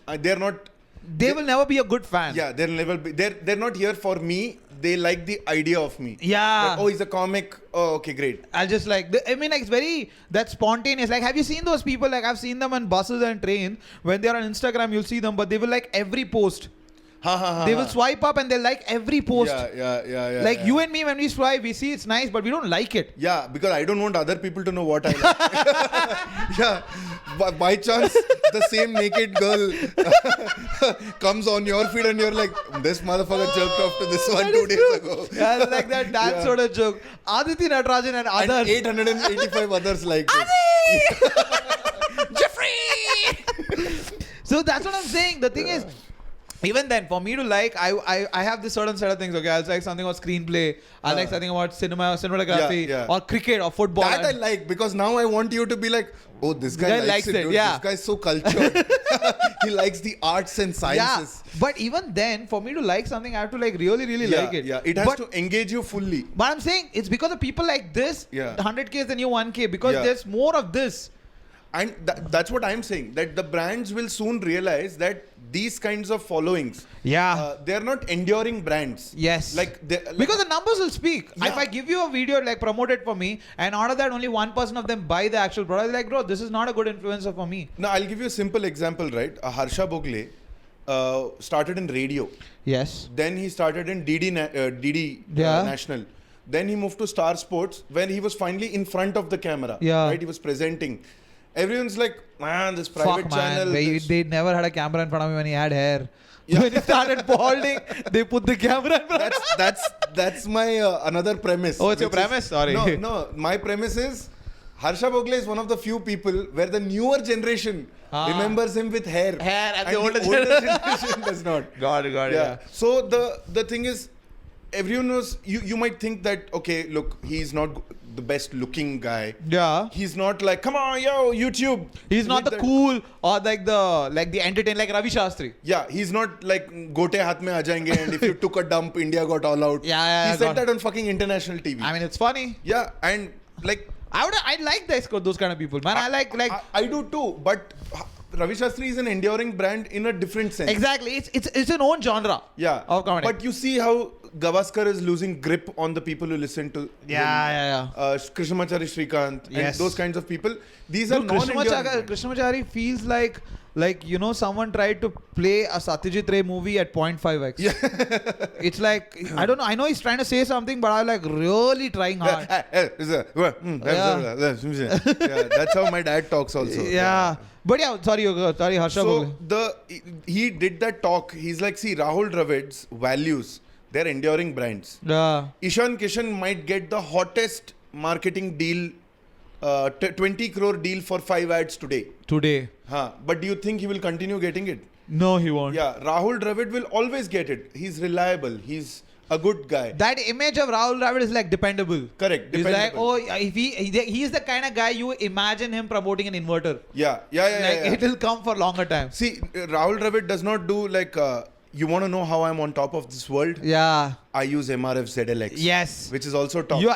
They will never be a good fan. Yeah, they'll never be. They're not here for me. They like the idea of me. Yeah. Like, he's a comic. Oh, okay, great. I'll just it's very that spontaneous. Like, have you seen those people? Like, I've seen them on buses and trains. When they're on Instagram, you'll see them, but they will like every post. They will swipe up and they'll like every post. Yeah. Like you and me, when we swipe, we see it's nice, but we don't like it. Yeah, because I don't want other people to know what I like. Yeah. By chance, the same naked girl comes on your feed and you're like, this motherfucker jerked off to this one 2 days ago. Yeah, like that sort of joke. Aditi Natarajan and others. And 885 others like it. Jeffrey! So that's what I'm saying. The thing is, Even then, for me to like, I have this certain set of things. Okay, I'll like something about screenplay. I like something about cinematography or cricket or football. That I like, because now I want you to be like, oh, this guy likes it. Dude. This guy is so cultured. He likes the arts and sciences. Yeah, but even then, for me to like something, I have to like really like it. Yeah, it has to engage you fully. But I'm saying it's because of people like this. 100K is the new 1K, because there's more of this. And that's what I'm saying, that the brands will soon realize that these kinds of followings, they're not enduring brands. Yes. Because the numbers will speak. If I give you a video, like, promote it for me, and out of that only 1% of them buy the actual product, like, bro, this is not a good influencer for me. Now, I'll give you a simple example, right? Harsha Bogle started in radio. Yes. Then he started in DD National. Then he moved to Star Sports, where he was finally in front of the camera. Right? He was presenting. Everyone's like, man, this private channel. They never had a camera in front of me when he had hair. When he started balding, they put the camera in front of me. That's my another premise. Oh, it's your premise? Sorry. No. My premise is, Harsha Bogle is one of the few people where the newer generation remembers him with hair. And the older generation does not. Got it. Yeah. So the thing is, everyone knows, you might think that, okay, look, he's not the best looking guy. Yeah. He's not like, come on, yo, YouTube. He's not the cool or like the entertain, like Ravi Shastri. Yeah, he's not like gote haath mein aa jayenge, and if you took a dump, India got all out. Yeah. He said that on fucking international TV. I mean, it's funny. Yeah, and like, I like those kind of people, man. I do too, but Ravi Shastri is an enduring brand in a different sense. Exactly. It's an own genre. Yeah. Of comedy. But you see how Gavaskar is losing grip on the people who listen to him. Krishnamachari Srikanth and those kinds of people. These are non-enduring. Krishnamachari feels like someone tried to play a Satyajit Ray movie at 0.5x. Yeah. It's like, I don't know. I know he's trying to say something, but I'm like really trying hard. That's how my dad talks also. Yeah. But sorry, Harsha. So he did that talk. He's like, see, Rahul Dravid's values, they're enduring brands. Yeah. Ishan Kishan might get the hottest marketing deal, 20 crore deal for 5 ads today. But do you think he will continue getting it? No, he won't. Yeah, Rahul Dravid will always get it. He's reliable. He's a good guy. That image of Rahul Dravid is like dependable. Correct. Dependable. He's like, if he's the kind of guy you imagine him promoting an inverter. Yeah. It will come for longer time. See, Rahul Dravid does not do like, you want to know how I'm on top of this world? Yeah. I use MRF ZLX. Yes. Which is also top. You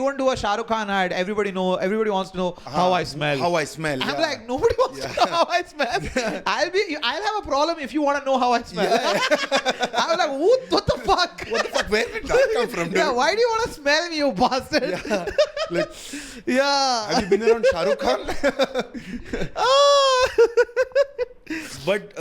won't do a Shah Rukh Khan ad. Everybody wants to know how I smell. How I smell. I'm like, nobody wants to know how I smell. I'll have a problem if you want to know how I smell. I'm like, what the fuck? What the fuck? Where did that come from, dude? Yeah, why do you want to smell me, you bastard? Have you been around Shah Rukh Khan? But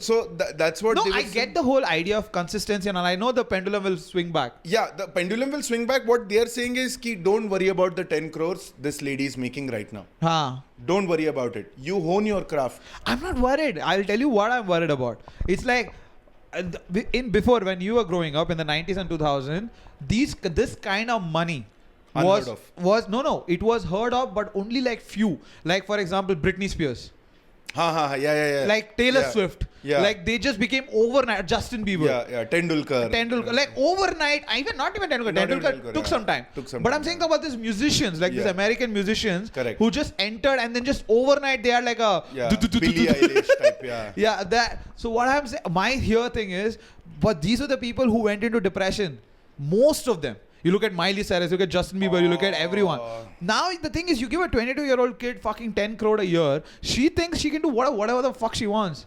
so that's what. No, I get the whole idea of consistency, and I know the pendulum will swing back. Yeah, the pendulum will swing back. What they are saying is, don't worry about the 10 crores this lady is making right now. Don't worry about it. You hone your craft. I'm not worried. I'll tell you what I'm worried about. It's like before, when you were growing up in the 90s and 2000s, this kind of money was heard of, but only like few. Like, for example, Britney Spears. Yeah. Like Taylor Swift. Yeah. Like they just became overnight. Justin Bieber. Yeah. Tendulkar. Like overnight. Not even Tendulkar. Tendulkar took some time. But I'm saying about these musicians, like these American musicians, who just entered and then just overnight they are like a Billie Eilish type. Yeah. That. So what I'm saying, my thing is, but these are the people who went into depression. Most of them. You look at Miley Cyrus, you look at Justin Bieber, you look at everyone. Now the thing is, you give a 22-year-old kid fucking 10 crore a year, she thinks she can do whatever the fuck she wants.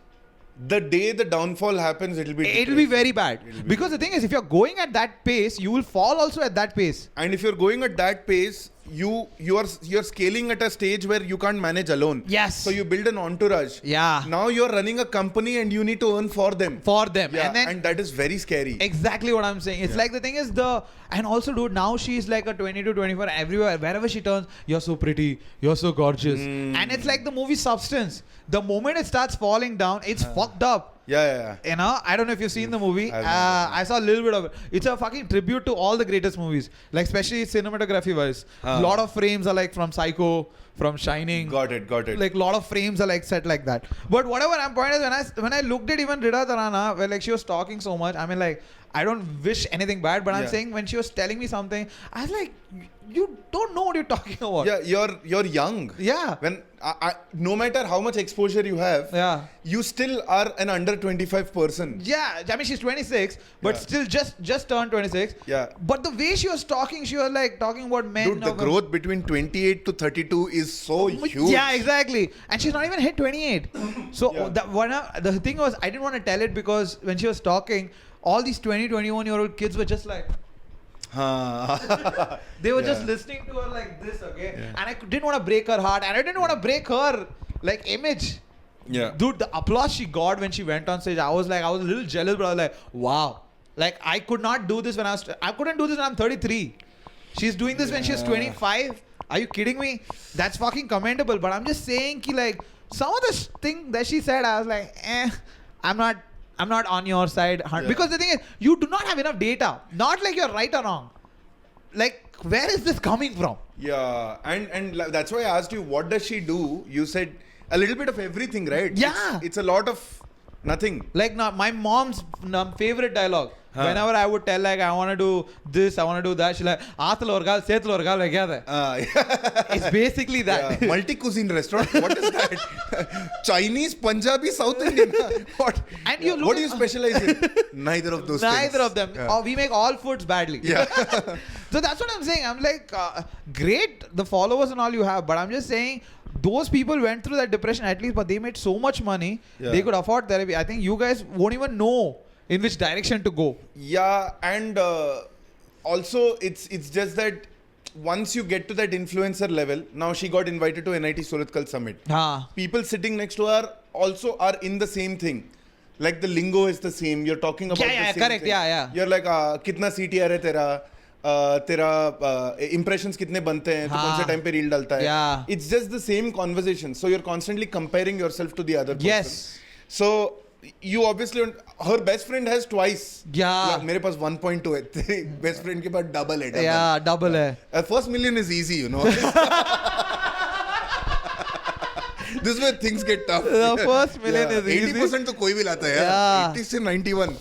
The day the downfall happens, it'll be very bad. Because the thing is, if you're going at that pace, you will fall also at that pace. And if you're going at that pace, you're scaling at a stage where you can't manage alone. Yes. So you build an entourage. Yeah. Now you're running a company and you need to earn for them. Yeah. And that is very scary. Exactly what I'm saying. It's like the thing is and also dude, now she's like a 22, 24 everywhere. Wherever she turns, you're so pretty, you're so gorgeous. And it's like the movie Substance. The moment it starts falling down, it's fucked up. Yeah. You know, I don't know if you've seen the movie. I saw a little bit of it. It's a fucking tribute to all the greatest movies, like especially cinematography wise. A lot of frames are like from Psycho, from Shining. Got it. Like a lot of frames are like set like that. But whatever, my point is when I looked at even Rida Tarana, where like she was talking so much, I mean like I don't wish anything bad, but I'm saying when she was telling me something, I was like, you don't know what you're talking about. Yeah, you're young. Yeah. When no matter how much exposure you have, you still are an under 25 person. Yeah, I mean she's 26, but still just turned 26. Yeah. But the way she was talking like talking about men. Dude, the growth between 28 to 32 is so huge. Yeah, exactly. And she's not even hit 28. So the thing was, I didn't want to tell it because when she was talking, all these 21-year-old kids were just like, they were just listening to her like this, okay? And I didn't want to break her heart, and I didn't want to break her like image. Yeah. Dude, the applause she got when she went on stage, I was a little jealous, but I was like, wow. Like I could not do this I couldn't do this when I'm 33. She's doing this when she's 25. Are you kidding me? That's fucking commendable. But I'm just saying ki like some of the thing that she said, I was like, I'm not on your side. Because the thing is, you do not have enough data. Not like you're right or wrong. Like, where is this coming from? Yeah, and that's why I asked you, what does she do? You said a little bit of everything, right? Yeah. It's a lot of nothing. Like, my mom's favorite dialogue. Whenever I would tell, like, I want to do this, I want to do that, she's like, Aathal orgal, Setul orgal, like, it's basically that. Multi-cuisine restaurant? What is that? Chinese, Punjabi, South Indian? What? And what do you specialize in? Neither of those things. Neither of them. Yeah. We make all foods badly. Yeah. So that's what I'm saying. I'm like, great, the followers and all you have, but I'm just saying, those people went through that depression at least, but they made so much money, they could afford therapy. I think you guys won't even know in which direction to go. Yeah, and also it's just that once you get to that influencer level, now she got invited to NIT Surathkal Summit. People sitting next to her also are in the same thing. Like the lingo is the same. You're talking about the same correct. thing. Yeah. You're like, kitna CTR hai tera? तेरा impressions कितने बनते हैं, तो कौन से time पे reel डालता है. It's just the same conversation. So you're constantly comparing yourself to the other person. Yes. So you obviously, her best friend has twice. Yeah. मेरे पास 1.2 है, तेरी best friend के पास double है. Yeah, double है. First million is easy, you know. This is where things get tough. The first million is easy. 80% तो कोई भी लाता है यार. 80 से 91.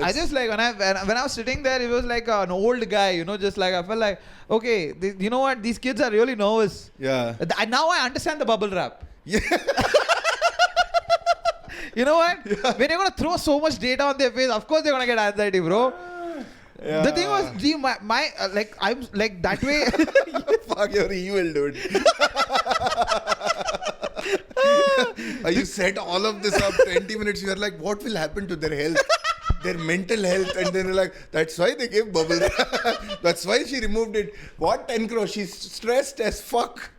I just like when I was sitting there, it was like an old guy, you know, just like I felt like, okay, you know what, these kids are really nervous. Yeah. Now I understand the bubble wrap. Yeah. You know what? Yeah. When you're gonna throw so much data on their face, of course they're gonna get anxiety, bro. Yeah. The thing was, like I'm like that way. Fuck, you're evil, dude. You set all of this up 20 minutes. You're like, what will happen to their health? Their mental health, and then you're like, that's why they gave bubble. That's why she removed it. What 10 crores? She's stressed as fuck.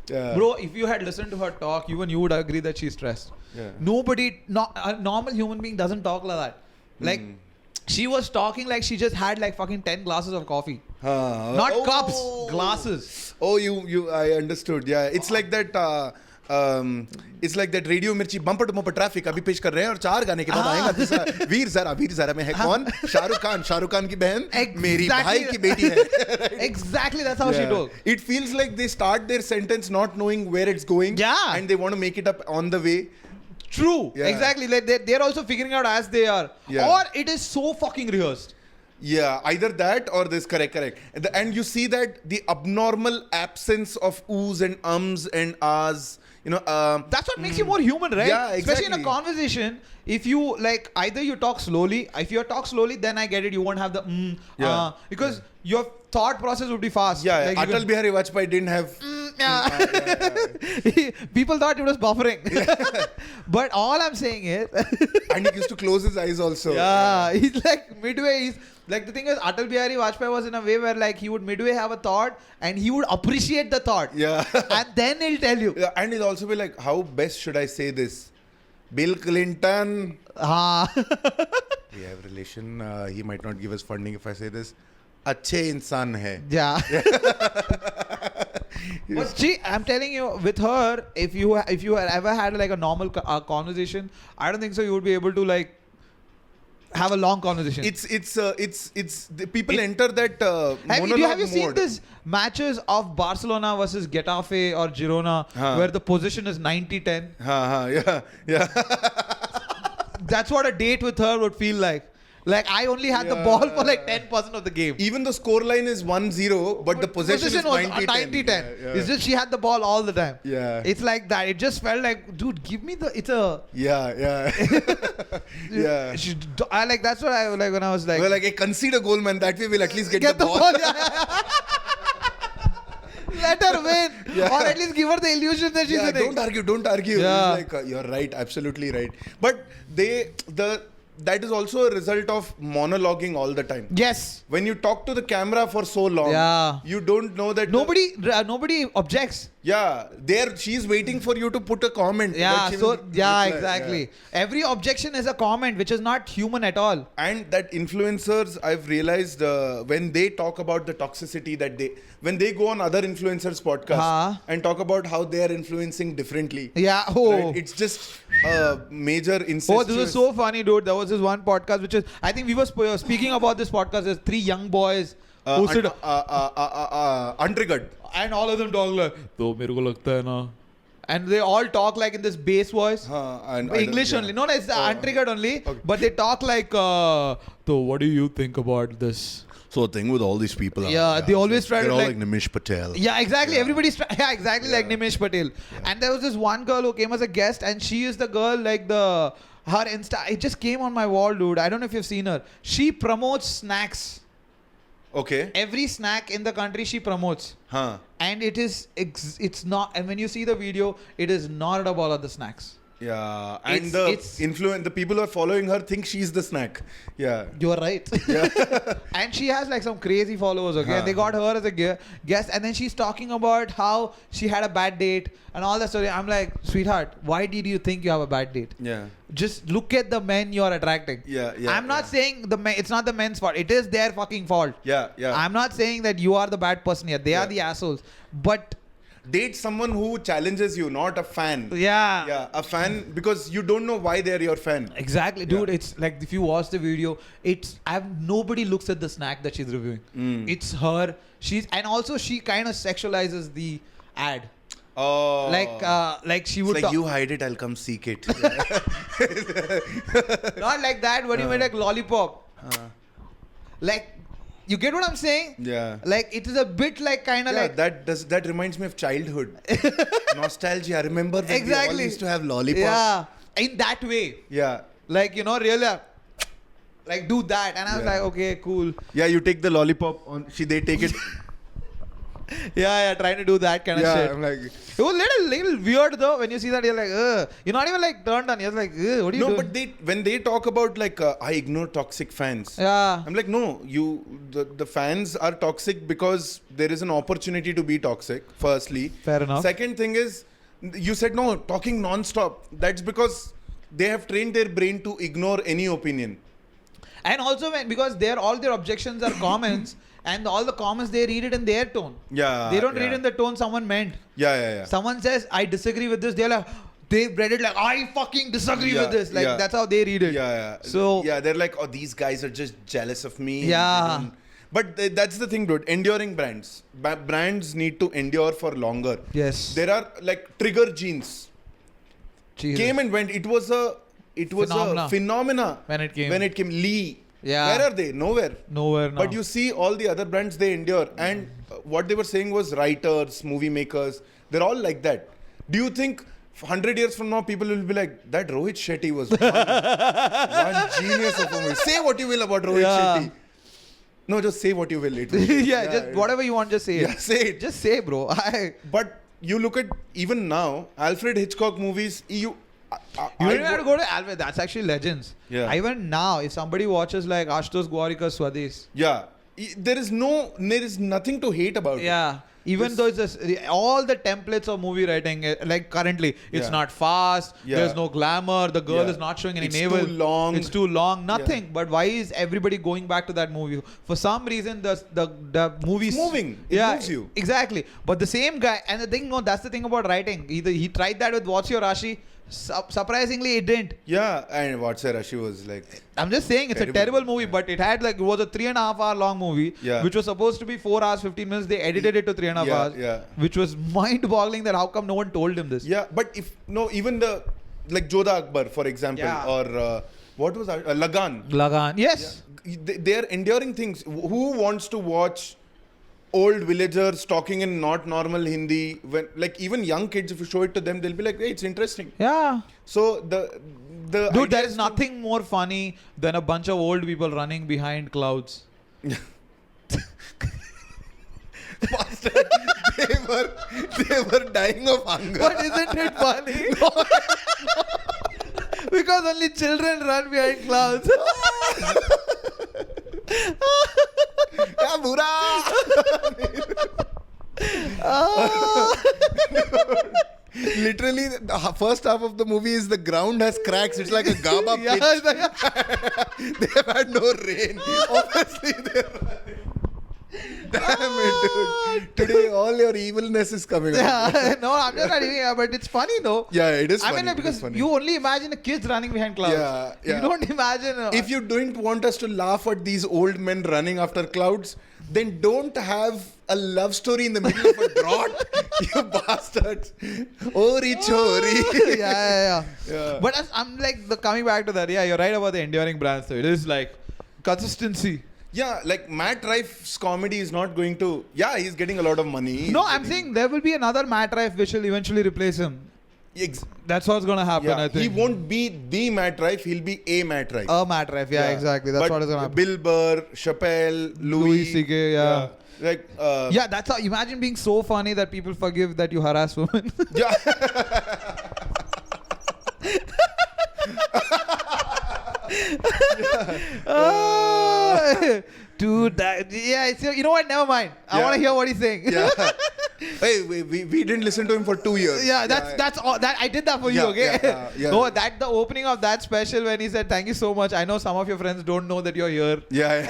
Yeah. Bro, if you had listened to her talk, even you would agree that she's stressed. Yeah. A normal human being doesn't talk like that. Like, she was talking like she just had like fucking 10 glasses of coffee. Not cups, glasses. Oh, I understood. Yeah, it's like that. It's like that Radio Mirchi bumper to bumper traffic. अभी पेश कर रहे हैं और 4 गाने के बाद आएगा तीसरा. वीर ज़रा में है कौन? शाहरुख खान की बहन मेरी भाई की बेटी है. Exactly, that's how she talks. It feels like they start their sentence not knowing where it's going. Yeah. And they want to make it up on the way. True. Yeah. Exactly. Like they're also figuring out as they are. Yeah. Or it is so fucking rehearsed. Yeah, either that or this. Correct. And you see that the abnormal absence of oohs and ums and ahs. You know, that's what makes you more human, right? Yeah, exactly. Especially in a conversation, if you like, either you talk slowly. If you talk slowly, then I get it. You won't have the because your thought process would be fast. Yeah, like Atal Bihari Vajpayee didn't have. People thought it was buffering. But all I'm saying is, and he used to close his eyes also. Yeah, he's like midway. He's like, the thing is, Atal Bihari Vajpayee was in a way where like he would midway have a thought and he would appreciate the thought. Yeah. And then he'll tell you. Yeah, and he'll also be like, how best should I say this? Bill Clinton. We have relation. He might not give us funding if I say this. अच्छे इंसान है. Yeah. But I'm telling you, with her, if you ever had like a normal conversation, I don't think so you would be able to like have a long conversation. The people enter that monologue have you seen mode. this matches of Barcelona versus Getafe or Girona where the position is 90-10? Yeah. That's what a date with her would feel like. Like I only had the ball for like 10% of the game. Even the score line is 1-0, but the possession is 90-10. Yeah. It's just she had the ball all the time. Yeah. It's like that. It just felt like, dude, give me the. It's a. Yeah. Yeah. I like. That's what I like when I was like. Well, like, hey, concede a goal, man. That way we'll at least get the ball. Let her win, or at least give her the illusion that she's winning. Don't argue. Yeah. Like, you're right, absolutely right. But that is also a result of monologuing all the time. Yes. When you talk to the camera for so long, you don't know that nobody objects. Yeah, she's waiting for you to put a comment. Yeah, exactly. Yeah. Every objection is a comment, which is not human at all. And that influencers, I've realized, when they talk about the toxicity when they go on other influencers' podcasts and talk about how they are influencing differently. Yeah. Right? It's just a major incestuous. Oh, this was so funny, dude. There was this one podcast, which is, I think we were speaking about this podcast. There's 3 young boys who stood untriggered. And all of them talk like, "To mere ko lagta hai na." And they all talk like in this bass voice. English only. No, it's untriggered only. Okay. But they talk like, "So what do you think about this?" So the thing with all these people, they always try to all like Nimish Patel. Yeah, exactly. Yeah. Everybody's like Nimish Patel. Yeah. And there was this one girl who came as a guest, and she is the girl like her Insta. It just came on my wall, dude. I don't know if you've seen her. She promotes snacks. Okay. Every snack in the country she promotes. And it's not. And when you see the video, it is not about other snacks. Yeah, and the people who are following her think she's the snack. Yeah, you're right. Yeah. And she has like some crazy followers. Okay, and they got her as a guest, and then she's talking about how she had a bad date and all that story. I'm like, sweetheart, why did you think you have a bad date? Yeah, just look at the men you're attracting. Yeah. I'm not saying it's not the men's fault. It is their fucking fault. Yeah. I'm not saying that you are the bad person here. They are the assholes, but. Date someone who challenges you, not a fan. Yeah, a fan, because you don't know why they're your fan. Exactly, dude. It's like, if you watch the video, nobody looks at the snack that she's reviewing. It's her. She kind of sexualizes the ad. Oh, like she would. It's like, you hide it, I'll come seek it. Not like that. When you made like lollipop, like. You get what I'm saying? Yeah. Like, it is a bit like kind of like... that reminds me of childhood. Nostalgia. Remember when we all used to have lollipops? Yeah. In that way. Yeah. Like, really... Like, do that. And I was like, okay, cool. Yeah, you take the lollipop. They take it... Yeah, trying to do that kind of shit. I'm like... It was little weird though. When you see that, you're like, ugh. You're not even like turned on. You're like, ugh, what are you doing? No, but when they talk about like, I ignore toxic fans. Yeah. I'm like, no, the fans are toxic because there is an opportunity to be toxic, firstly. Fair enough. Second thing is, you said no, talking non-stop. That's because they have trained their brain to ignore any opinion. And also because all their objections are comments. And all the comments, they read it in their tone. Yeah. They don't read in the tone someone meant. Yeah. Someone says, I disagree with this. They're like, they read it like, I fucking disagree with this. Like, that's how they read it. Yeah. So, they're like, oh, these guys are just jealous of me. Yeah. But that's the thing, dude. Enduring brands. Brands need to endure for longer. Yes. There are like trigger genes. Jesus. Came and went. It was a phenomena when it came. Lee. Yeah. Where are they? Nowhere. No. But you see all the other brands, they endure. And what they were saying was writers, movie makers, they're all like that. Do you think 100 years from now, people will be like, that Rohit Shetty was one genius of a movie. Say what you will about Rohit Shetty. No, just say what you will. Just whatever you want, just say it. Yeah, say it. Just say, bro. But you look at, even now, Alfred Hitchcock movies, you don't even have to go to Alfred. That's actually legends. Yeah. Even now, if somebody watches like Ashutosh Gowarikar Swades. Yeah. There is nothing to hate about it. Yeah. Even though it's all the templates of movie writing, like currently, it's not fast. There's no glamour. The girl is not showing any navel. It's too long. It's too long. Nothing. But why is everybody going back to that movie? For some reason, the movie's moving. It moves you. Exactly. But the same guy, and the thing, no, that's the thing about writing. He tried that with What's Your Rashi? Surprisingly, it didn't. Yeah, and What's Your Rashi was like. I'm just saying it's a terrible movie, but it had it was a 3.5 hour long movie, which was supposed to be 4 hours 15 minutes. They edited it to 3.5 hours, which was mind-boggling. That how come no one told him this? Yeah, but even the like Jodha Akbar, for example, or what was that? Lagan. Yes. Yeah. They are enduring things. Who wants to watch old villagers talking in not normal Hindi? When like even young kids, if you show it to them, they'll be like, "Hey, it's interesting." Yeah. So the dude, there is nothing more funny than a bunch of old people running behind clouds. Bastard, they were dying of hunger. But isn't it funny? Because only children run behind clouds. Literally, the first half of the movie is the ground has cracks. It's like a GABA pitch. They have had no rain. Obviously, they're running. Damn it, dude. Today, all your evilness is coming out. No, I'm just not even. But it's funny though. Yeah, it is funny. I mean, because you only imagine the kids running behind clouds. Yeah. You don't imagine. If you don't want us to laugh at these old men running after clouds, then don't have a love story in the middle of a drought, you bastards. Ori chori. Yeah. But I'm like coming back to that. Yeah, you're right about the enduring brands. So it is like consistency. Yeah, like Matt Rife's comedy is not going to. Yeah, he's getting a lot of money. No, I'm saying there will be another Matt Rife which will eventually replace him. That's what's going to happen, I think. He won't be the Matt Rife, he'll be a Matt Rife. A Matt Rife, exactly. That's what is going to happen. Bill Burr, Chappelle, Louis C.K., yeah. Like, that's how. Imagine being so funny that people forgive that you harass women. Yeah. Dude, you know what? Never mind. I want to hear what he's saying. Yeah. Hey, we didn't listen to him for 2 years. Yeah, that's all. That I did that for you, okay? Yeah. No, the opening of that special when he said, "Thank you so much. I know some of your friends don't know that you're here." Yeah.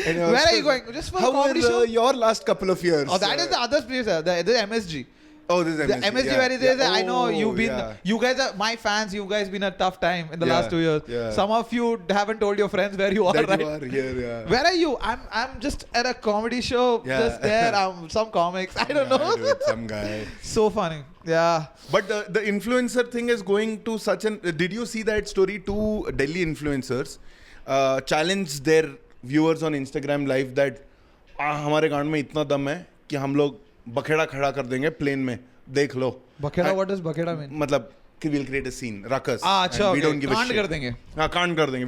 Where are you going? Just for a comedy show? Your last couple of years? Oh, that is the other place. The MSG. Oh, this is MSG. The MSG where it is. I know you've been. You guys are my fans. You guys been a tough time in the last 2 years. Yeah. Some of you haven't told your friends where you are. That right? you are here. Yeah. Where are you? I'm just at a comedy show. Yeah. Just there. Some comics. I don't know. Dude, some guy. So funny. Yeah. But the influencer thing is going to such an. Did you see that story? 2 Delhi influencers challenged their viewers on Instagram Live that हमारे गांड में इतना दम है कि हम लोग बखेड़ा खड़ा कर देंगे प्लेन में देख लो. बखेड़ा, what does बखेड़ा mean? मतलब we'll create a scene, ruckus. अच्छा, we don't give a shit. कांड कर देंगे. कांड कर देंगे.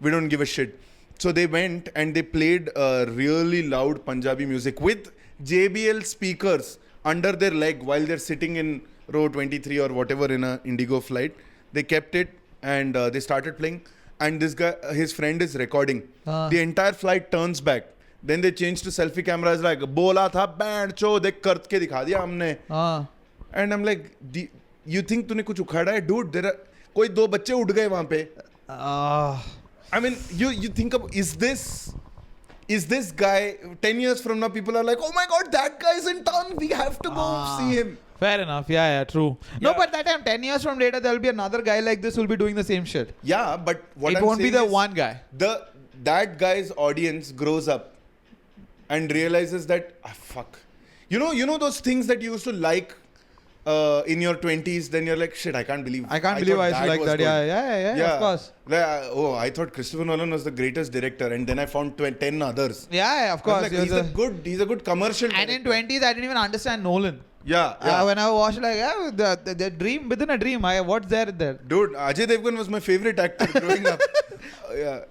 We don't give a shit. So they went and they played really loud Punjabi music with JBL speakers under their leg while they're sitting in row 23 or whatever in a Indigo flight. They kept it and they started playing. And this guy, his friend is recording. The entire flight turns back. Then they changed to selfie cameras like, बोला था band चो देख करके दिखा दिया हमने. And I'm like, you think तूने कुछ उखाड़ा है? Dude, कोई 2 बच्चे उड़ गए वहाँ पे. I mean, you think of, is this guy 10 years from now? People are like, oh my god, that guy's in town. We have to go see him. Fair enough. Yeah, true. Yeah. No, but that time, 10 years from later, there will be another guy like this who will be doing the same shit. Yeah, but what it I'm won't be the is one guy. That guy's audience grows up and realizes that, fuck. You know those things that you used to like in your 20s, then you're like, shit, I can't believe I used to like that. Yeah, of course. I thought Christopher Nolan was the greatest director, and then I found 10 others. Yeah, of course. Like, he's a good commercial director. And in 20s, I didn't even understand Nolan. Yeah. When I watched the dream within a dream, what's there? Dude, Ajay Devgan was my favorite actor growing up.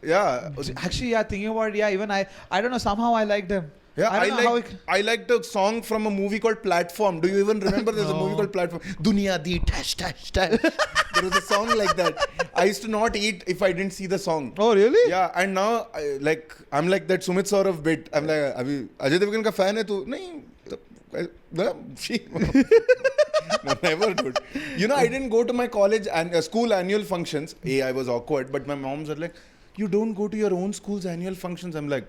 Yeah. Actually, thinking about it, even I don't know, somehow I liked him. Yeah, I don't know how I liked a song from a movie called Platform. Do you even remember there's a movie called Platform? Dunya di tash tash tash. There was a song like that. I used to not eat if I didn't see the song. Oh, really? Yeah, and now I'm like that Sumit Saurav bit. I'm like, Abhi Ajay Devgan ka fan hai tu? Nahi. No, never did. You know, I didn't go to my college and school annual functions. I was awkward, but my moms were like, you don't go to your own school's annual functions. I'm like,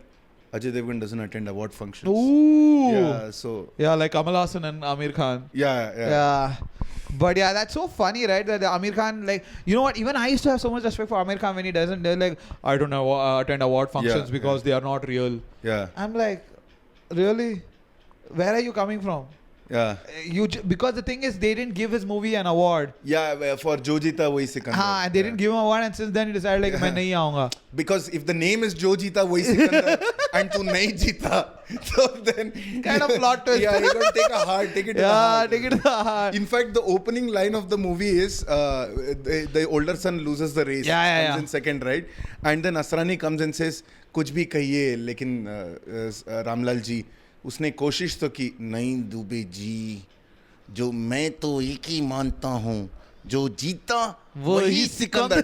Ajay Devgan doesn't attend award functions. Ooh. Yeah, so. Yeah, like Kamal Hassan and Amir Khan. Yeah. But yeah, that's so funny, right? That Amir Khan, like, you know what? Even I used to have so much respect for Amir Khan when he doesn't. They're like, I don't attend award functions because they are not real. Yeah. I'm like, really? Where are you coming from? Yeah. Because the thing is, they didn't give his movie an award. Yeah, for Jo Jeeta Wahi Sikandar. And they didn't give him an award, and since then he decided like, मैं नहीं आऊँगा. Because if the name is Jo Jeeta Wahi Sikandar and tu nahi jeeta, so then Kind of plot twist. Yeah, you're gonna take it to the heart. Take it to the heart. In fact, the opening line of the movie is the older son loses the race. Comes in second, right? And then Asrani comes and says, कुछ भी कहिए, लेकिन रामलाल जी उसने कोशिश तो की. नहीं दुबे जी, जो मैं तो एक ही मानता हूँ, जो जीता वही Sikandar.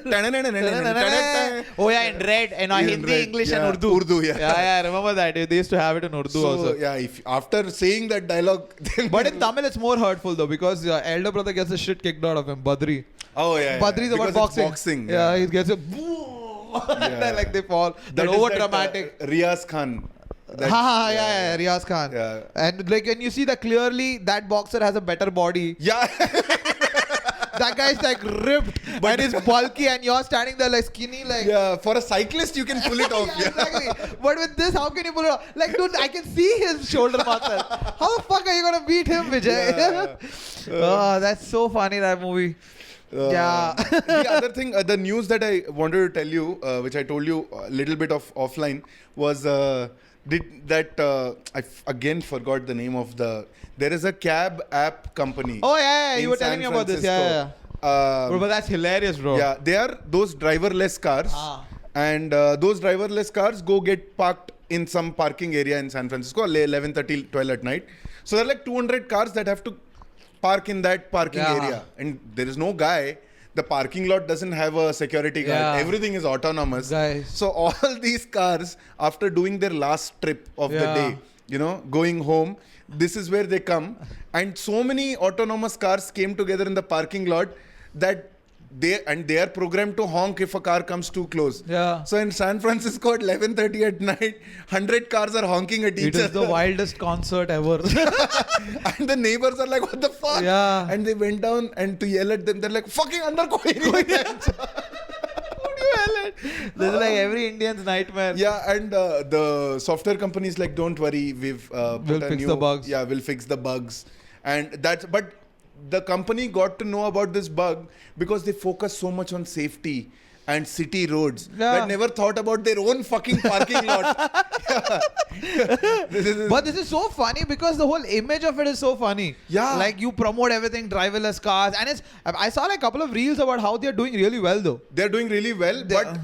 Oh yeah, in red and Hindi, English and Urdu. Yeah, I remember that. They used to have it in Urdu also. Yeah, after saying that dialogue. But in Tamil it's more hurtful though, because elder brother gets the shit kicked out of him. Badri. Oh yeah. Badri is about boxing. Yeah, he gets a boom. And then like they fall. That over dramatic. Riaz Khan. Riaz Khan. Yeah. And like when you see that clearly, that boxer has a better body. Yeah. That guy's like ripped and is bulky, and you're standing there like skinny, like. Yeah, for a cyclist you can pull it off. Exactly. But with this, how can you pull it off? Like, dude, I can see his shoulder muscle. How the fuck are you gonna beat him, Vijay? Oh, that's so funny, that movie. The other thing, the news that I wanted to tell you, which I told you a little bit of offline, was I again forgot the name of there is a cab app company. Oh yeah, you were telling me about this. But that's hilarious, bro. Yeah, they are those driverless cars, and those driverless cars get parked in some parking area in San Francisco 11:30, 12 at night. So there are like 200 cars that have to park in that parking area, and there is no guy. The parking lot doesn't have a security guard. Everything is autonomous. Guys. So all these cars, after doing their last trip of the day, going home, this is where they come. And so many autonomous cars came together in the parking lot that they are programmed to honk if a car comes too close. Yeah. So in San Francisco at 11:30 at night, 100 cars are honking at each other. It is the wildest concert ever. And the neighbors are like, what the fuck? Yeah. And they went down and to yell at them, they're like, fucking andar koi nahi hai. This is like every Indian's nightmare. Yeah, and the software company is like, don't worry, we'll fix the bugs. Yeah, we'll fix the bugs. And but the company got to know about this bug because they focus so much on safety and city roads that never thought about their own fucking parking lot. But this is so funny because the whole image of it is so funny. Yeah. Like you promote everything, driverless cars, and I saw like a couple of reels about how they're doing really well though. They're doing really well, but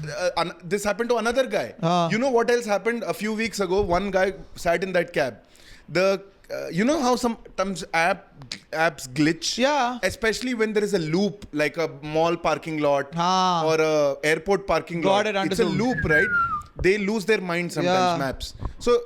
this happened to another guy. You know what else happened a few weeks ago? One guy sat in that cab. You know how sometimes apps glitch? Yeah. Especially when there is a loop, like a mall parking lot or a airport parking lot. It's a loop, right? They lose their mind sometimes, maps. So,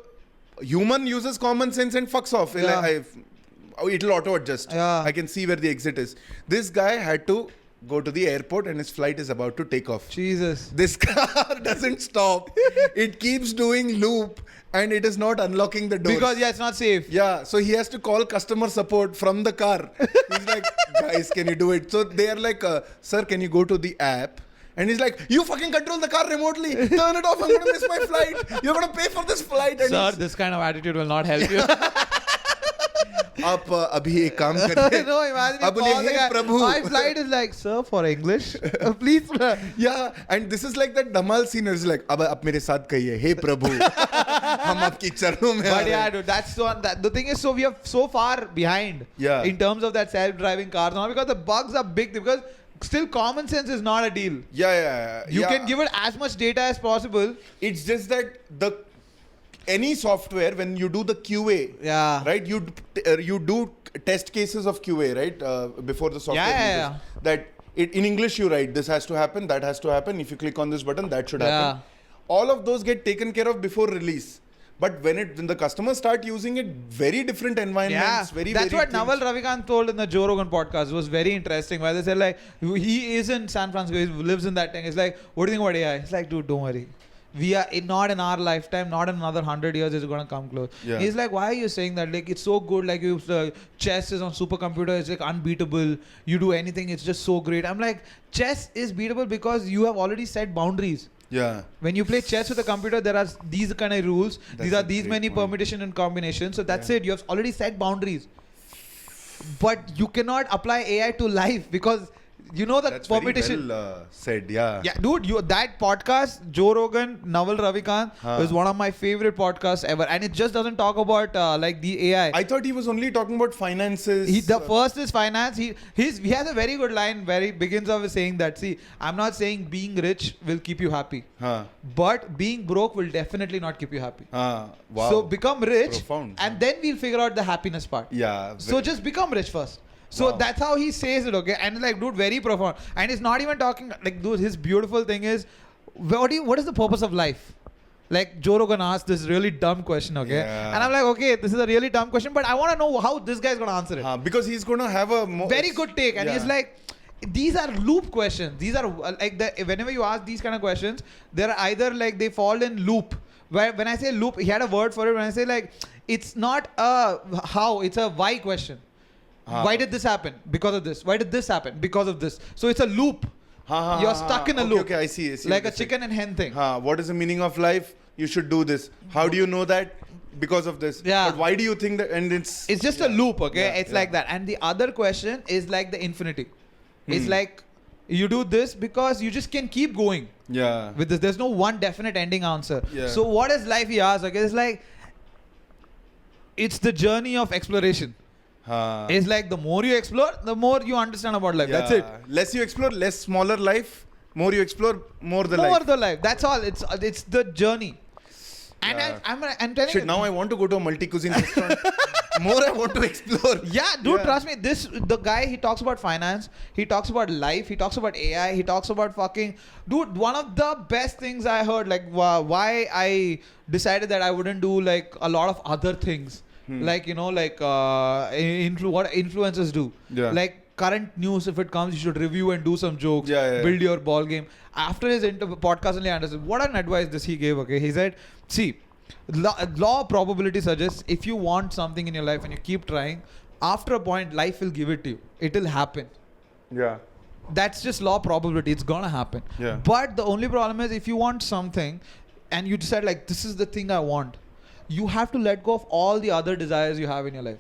human uses common sense and fucks off. It'll auto adjust. I can see where the exit is. This guy had to go to the airport and his flight is about to take off. Jesus. This car doesn't stop. It keeps doing loop. And it is not unlocking the doors. Because, it's not safe. Yeah, so he has to call customer support from the car. He's like, guys, can you do it? So they are like, sir, can you go to the app? And he's like, you fucking control the car remotely. Turn it off. I'm going to miss my flight. You're going to pay for this flight. And sir, this kind of attitude will not help you. आप अभी एक काम करिए. No, imagine अब बोले, hey Prabhu. My flight is like, sir, for English, please. Yeah, and this is like that Dhamal scene. It's like, अब आप मेरे साथ कहिए, hey प्रभु, हम आपकी चरणों में. But yeah, dude, that's the thing is, so we are so far behind. Yeah. In terms of that self-driving cars now, because the bugs are big. Because still common sense is not a deal. Yeah. You can give it as much data as possible. It's just that any software, when you do the QA, right? You do test cases of QA, right? Before the software that in English you write this has to happen, that has to happen. If you click on this button, that should happen. All of those get taken care of before release. But when the customers start using it, very different environments. That's what Naval Ravikant told in the Joe Rogan podcast. It was very interesting. Where they said like he is in San Francisco, he lives in that thing. It's like, what do you think about AI? It's like, dude, don't worry. We are not in our lifetime, not in another 100 years is going to come close. He's like, why are you saying that? Like, it's so good. Like, chess is on supercomputer. It's like unbeatable. You do anything. It's just so great. I'm like, chess is beatable because you have already set boundaries. Yeah. When you play chess with a computer, there are these kind of rules. These are these many permutation and combinations. So that's it. You have already set boundaries. But you cannot apply AI to life because you know that permutation. Very well said, yeah. Yeah, dude, that podcast, Joe Rogan, Naval Ravikant, is one of my favorite podcasts ever. And it just doesn't talk about like the AI. I thought he was only talking about finances. The first is finance. He has a very good line where he begins off with saying that, see, I'm not saying being rich will keep you happy. But being broke will definitely not keep you happy. Wow. So become rich. Profound. And then we'll figure out the happiness part. Yeah. So just become rich first. So that's how he says it, okay? And like, dude, very profound. And he's not even talking, like, dude, his beautiful thing is, what is the purpose of life? Like, Joe Rogan asked this really dumb question, okay? Yeah. And I'm like, okay, this is a really dumb question, but I want to know how this guy's going to answer it. Because he's going to have a very good take. And he's like, these are loop questions. These are, like, whenever you ask these kind of questions, they're either, like, they fall in loop. Where when I say loop, he had a word for it. When I say, like, it's not a how, it's a why question. Why did this happen? Because of this. Why did this happen? Because of this. So it's a loop. You're stuck in a loop. Okay, I see. Like a chicken and hen thing. What is the meaning of life? You should do this. How do you know that? Because of this. Yeah. But why do you think that? And it's just a loop, okay? It's like that. And the other question is like the infinity. It's like you do this because you just can keep going. Yeah. With this, there's no one definite ending answer. Yeah. So what is life? He asks. Okay, it's like it's the journey of exploration. It's like the more you explore, the more you understand about life. That's it. Less you explore, less smaller life. More you explore, more the life. More the life. That's all. It's the journey. And I'm telling you. Now I want to go to a multi-cuisine restaurant. More I want to explore. Yeah, dude, trust me. The guy, he talks about finance. He talks about life. He talks about AI. He talks about fucking... Dude, one of the best things I heard, like why I decided that I wouldn't do like a lot of other things. Like, you know, like what influencers do. Yeah. Like current news, if it comes, you should review and do some jokes. Build your ball game. After his podcast, only I understood what an advice this he gave. Okay, he said, see, law of probability suggests if you want something in your life and you keep trying, after a point, life will give it to you. It will happen. Yeah. That's just law of probability. It's gonna happen. Yeah. But the only problem is if you want something and you decide like this is the thing I want, you have to let go of all the other desires you have in your life.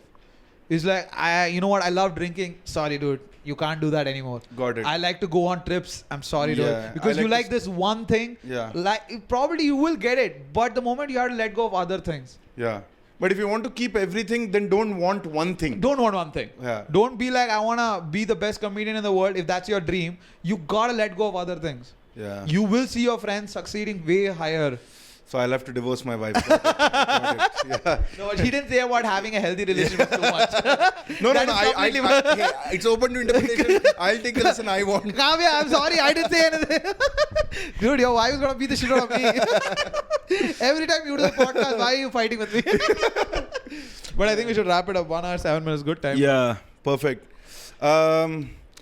It's like, you know what, I love drinking. Sorry, dude. You can't do that anymore. Got it. I like to go on trips. I'm sorry, dude. Because you like this one thing. Yeah. Like, probably you will get it. But the moment you have to let go of other things. Yeah. But if you want to keep everything, then don't want one thing. Don't want one thing. Yeah. Don't be like, I want to be the best comedian in the world. If that's your dream, you got to let go of other things. Yeah. You will see your friends succeeding way higher. So I'll have to divorce my wife. Got it. Yeah. No, he didn't say about having a healthy relationship too much. No, it's open to interpretation. I'll take the lesson I want. Kavya, I'm sorry, I didn't say anything. Dude, your wife is going to beat the shit out of me. Every time you do the podcast, why are you fighting with me? But I think we should wrap it up. 1 hour, 7 minutes, good time. Yeah, perfect.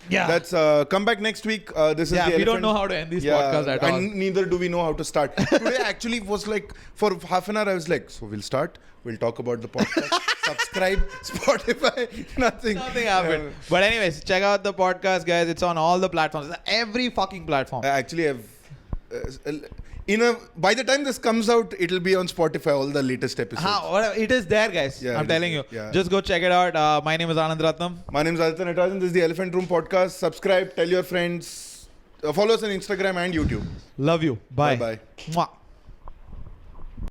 That's come back next week. This is the we don't know how to end these podcasts at all. And neither do we know how to start. Today actually was like, for half an hour I was like, so we'll start. We'll talk about the podcast. Subscribe, Spotify, nothing. Nothing happened. But anyways, check out the podcast, guys. It's on all the platforms. Every fucking platform. I actually have... by the time this comes out, it'll be on Spotify, all the latest episodes. It is there, guys. I'm telling you. Yeah. Just go check it out. My name is Anand Ratnam. My name is Aditya Natarajan. This is the Elephant Room Podcast. Subscribe, tell your friends. Follow us on Instagram and YouTube. Love you. Bye. Bye-bye. Mwah.